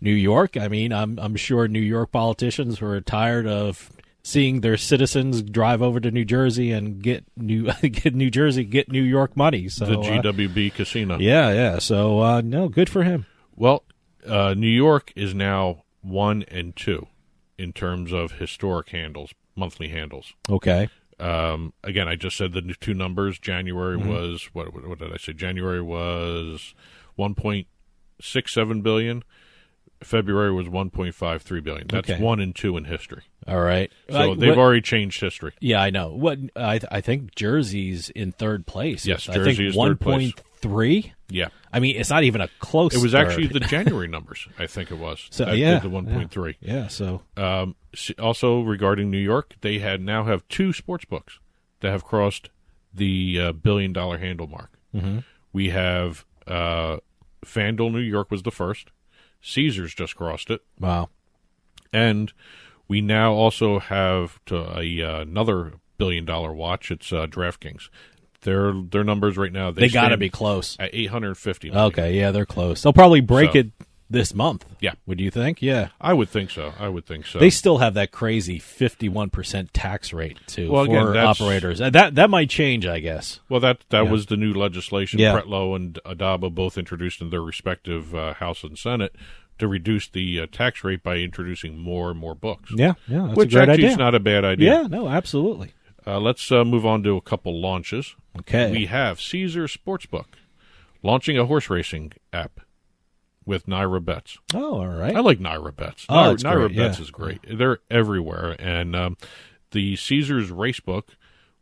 New York. I mean, I'm sure New York politicians were tired of seeing their citizens drive over to New Jersey and get New York money. So The GWB casino. yeah. So no, good for him. Well, New York is now 1 and 2 in terms of historic handles, monthly handles. Okay. Again, I just said the two numbers. January was what did I say? January was 1.67 billion. February was 1.53 billion. That's Okay. 1 and 2 in history. All right. So they've already changed history. Yeah, I know. What I think Jersey's in third place. Yes, I Jersey think is third place. 1.3. Yeah. I mean, it's not even a close. It was third. actually the January numbers, I think it was. So, that yeah, did the 1.3. Yeah. So Also, regarding New York, they now have 2 sports books that have crossed the $1 billion handle mark. Mm-hmm. We have FanDuel New York was the first. Caesars just crossed it. wow. And we now also have another $1 billion watch. It's DraftKings. Their numbers right now, They got to stand be close. at 850 million. Okay, yeah, they're close. They'll probably break So- it this month. Yeah. Would you think? Yeah. I would think so. They still have that crazy 51% tax rate too Well, again, for that's- operators. That might change, I guess. Well, that was the new legislation. Yeah. Pretlow and Adaba both introduced in their respective House and Senate to reduce the tax rate by introducing more and more books. Yeah, that's Which a great actually idea. is not a bad idea. Yeah, no, absolutely. Let's move on to a couple launches. Okay. We have Caesar Sportsbook launching a horse racing app with Naira Bets. Oh, all right. I like Naira Bets. Oh, it's Naira great, Bets yeah. is great. They're everywhere. And the Caesars Racebook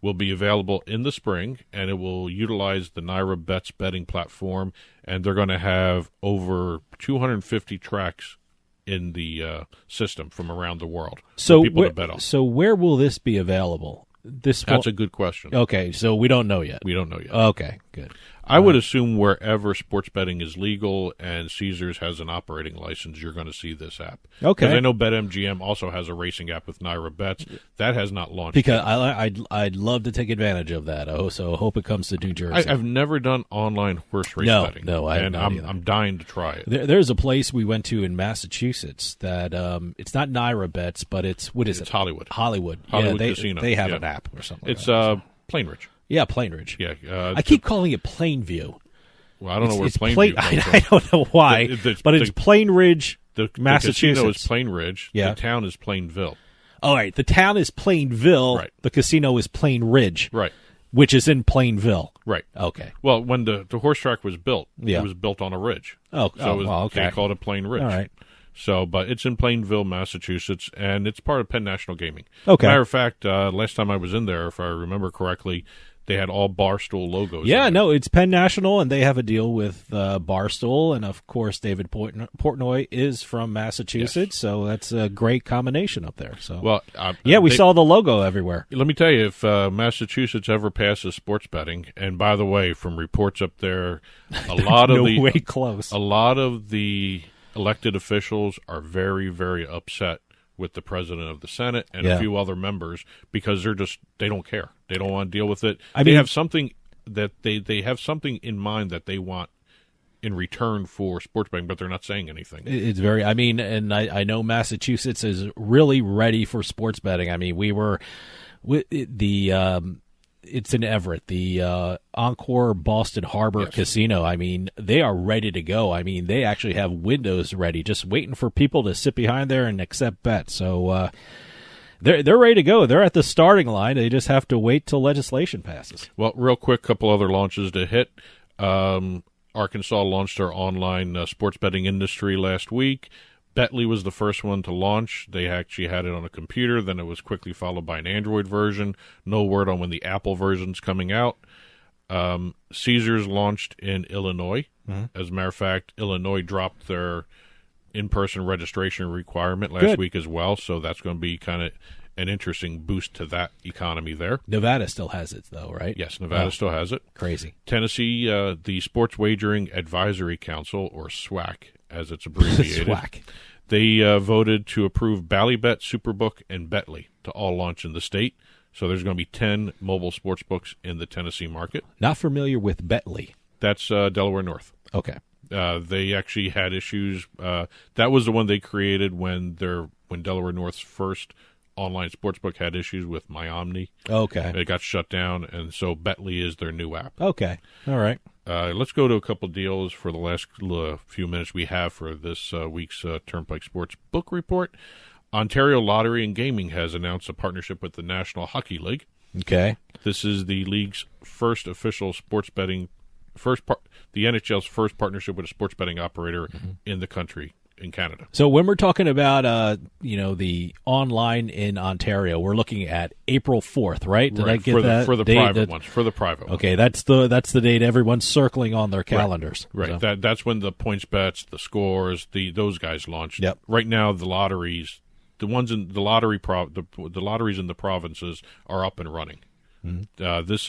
will be available in the spring, and it will utilize the Naira Bets betting platform, and they're going to have over 250 tracks in the system from around the world So for people to bet on. So where will this be available? That's a good question. Okay, so we don't know yet. We don't know yet. Okay, good. I would assume wherever sports betting is legal and Caesars has an operating license, you're going to see this app. Okay. Because I know BetMGM also has a racing app with Naira Bets. That has not launched Because yet. I'd love to take advantage of that. So I hope it comes to New Jersey. I've never done online horse race betting. No, I have and not either. I'm dying to try it. There's a place we went to in Massachusetts that it's not Naira Bets, but it's It's Hollywood. Hollywood Hollywood Casino. They have Yeah. an app or something. It's like that. Plainridge. Yeah, Plainridge. Yeah. I keep calling it Plainview. Well, I don't know where It's Plainview comes from. I don't know why, but it's Plainridge, The Massachusetts. casino is Plainridge. Yeah. The town is Plainville. All right, the town is Plainville. Right. The casino is Plainridge, Right. which is in Plainville. Right. Okay. Well, when the horse track was built, Yeah. it was built on a ridge. Oh, So it was, well, okay. they called it Plain Ridge. All right. So, but it's in Plainville, Massachusetts, and it's part of Penn National Gaming. Okay. Matter of fact, last time I was in there, if I remember correctly, they had all Barstool logos. Yeah, in there. no, it's Penn National, and they have a deal with Barstool, and of course, David Portnoy is from Massachusetts, so that's a great combination up there. So, Well, yeah, we they- saw the logo everywhere. Let me tell you, if Massachusetts ever passes sports betting, and by the way, from reports up there, a lot of No way close. a lot of the elected officials are very, very upset with the president of the Senate and Yeah. a few other members because they don't care. They don't want to deal with it. I they mean- have something that they have something in mind that they want in return for sports betting, but they're not saying anything. It's very, I mean, and I know Massachusetts is really ready for sports betting. I mean, it's in Everett, the Encore Boston Harbor Yes. Casino. I mean, they are ready to go. I mean, they actually have windows ready, just waiting for people to sit behind there and accept bets. So they're ready to go. They're at the starting line. They just have to wait till legislation passes. Well, real quick, couple other launches to hit. Arkansas launched their online sports betting industry last week. Betley was the first one to launch. They actually had it on a computer. Then it was quickly followed by an Android version. No word on when the Apple version's coming out. Caesars launched in Illinois. Mm-hmm. As a matter of fact, Illinois dropped their in-person registration requirement last week as well, so that's going to be kind of an interesting boost to that economy there. Nevada still has it, though, right? Yes, Nevada still has it. Crazy. Tennessee, the Sports Wagering Advisory Council, or SWAC, as it's abbreviated. SWAC. They voted to approve Ballybet, Superbook, and Betly to all launch in the state. So there's going to be 10 mobile sports books in the Tennessee market. Not familiar with Betly. That's Delaware North. Okay. They actually had issues. That was the one they created when Delaware North's first online sportsbook had issues with MyOmni. Okay. It got shut down, and so Betly is their new app. Okay. All right. Let's go to a couple deals for the last few minutes we have for this week's Turnpike Sports Book Report. Ontario Lottery and Gaming has announced a partnership with the National Hockey League. Okay. This is the league's first official sports betting, the NHL's first partnership with a sports betting operator in the country, in Canada. So when we're talking about, the online in Ontario, we're looking at April 4th, right? Did I get that? For the private ones. For the private ones. Okay, that's the date everyone's circling on their calendars. Right. So. That's when the points bets, the scores, those guys launched. Yep. Right now, the lotteries, the ones in the lottery, the lotteries in the provinces are up and running. Mm-hmm. This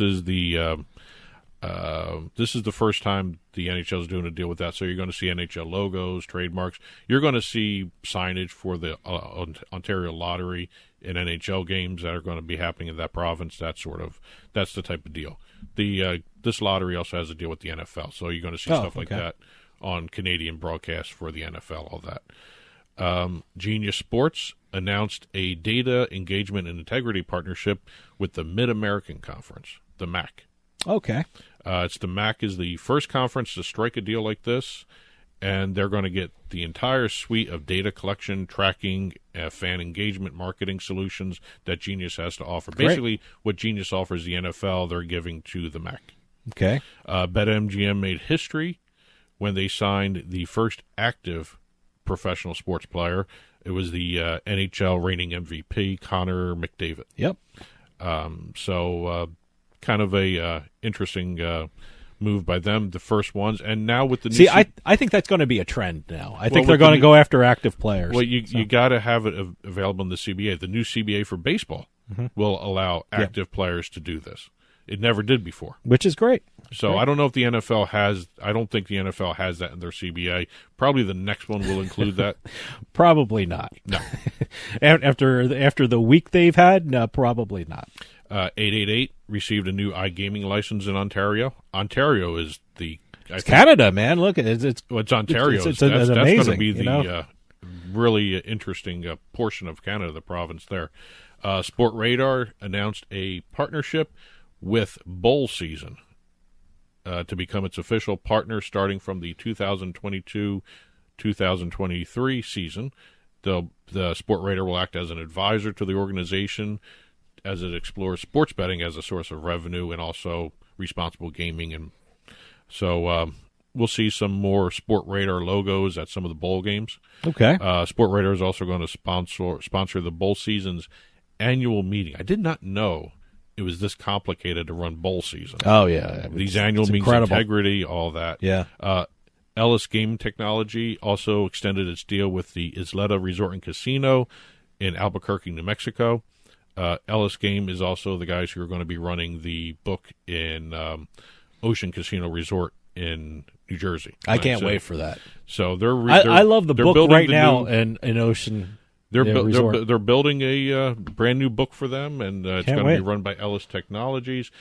is the first time the NHL is doing a deal with that. So you're going to see NHL logos, trademarks. You're going to see signage for the Ontario Lottery in NHL games that are going to be happening in that province. That's the type of deal. This lottery also has a deal with the NFL. So you're going to see stuff like that on Canadian broadcasts for the NFL, all that. Genius Sports announced a data engagement and integrity partnership with the Mid-American Conference, the MAC. Okay. The MAC is the first conference to strike a deal like this, and they're going to get the entire suite of data collection, tracking, fan engagement, marketing solutions that Genius has to offer. Great. Basically, what Genius offers the NFL, they're giving to the MAC. Okay. BetMGM made history when they signed the first active professional sports player. It was the NHL reigning MVP, Connor McDavid. Yep. Kind of a interesting move by them, the first ones, and now with the new. I think that's going to be a trend now. I think they're going to go after active players. Well, you got to have it available in the CBA. The new CBA for baseball will allow active players to do this. It never did before, which is great. So I don't know if the NFL has. I don't think the NFL has that in their CBA. Probably the next one will include that. Probably not. No. after the week they've had, no, probably not. 888 received a new iGaming license in Ontario. Ontario is it's Canada, man. Look, it's Ontario. It's that's amazing. That's going to be the really interesting portion of Canada, the province there. Sport Radar announced a partnership with Bowl Season to become its official partner starting from the 2022-2023 season. The Sport Radar will act as an advisor to the organization as it explores sports betting as a source of revenue and also responsible gaming. And so we'll see some more Sport Radar logos at some of the bowl games. Okay. Sport Radar is also going to sponsor the bowl season's annual meeting. I did not know it was this complicated to run bowl season. Oh, yeah. These annual meetings, incredible. Integrity, all that. Yeah. Ellis Game Technology also extended its deal with the Isleta Resort and Casino in Albuquerque, New Mexico. Ellis Game is also the guys who are going to be running the book in Ocean Casino Resort in New Jersey. I can't wait for that. So I love the book right now in Ocean. They're building a brand new book for them, and it's going to be run by Ellis Technologies.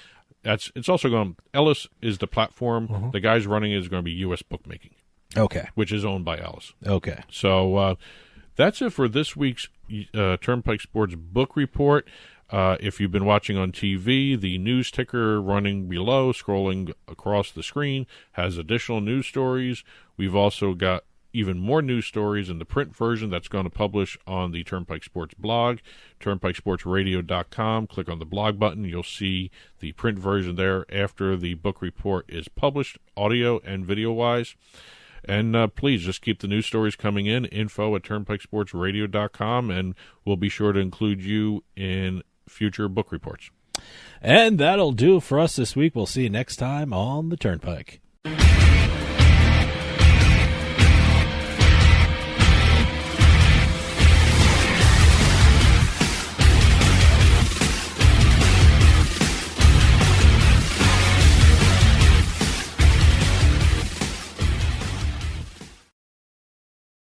It's also going. Ellis is the platform. The guys running it is going to be U.S. Bookmaking. Okay, which is owned by Ellis. Okay, so that's it for this week's Turnpike Sports Book Report. If you've been watching on TV, the news ticker running below, scrolling across the screen, has additional news stories. We've also got even more news stories in the print version that's going to publish on the Turnpike Sports blog, turnpikesportsradio.com. Click on the blog button. You'll see the print version there after the book report is published, audio and video-wise. And please just keep the news stories coming in, info@turnpikesportsradio.com, and we'll be sure to include you in future book reports. And that'll do it for us this week. We'll see you next time on the Turnpike.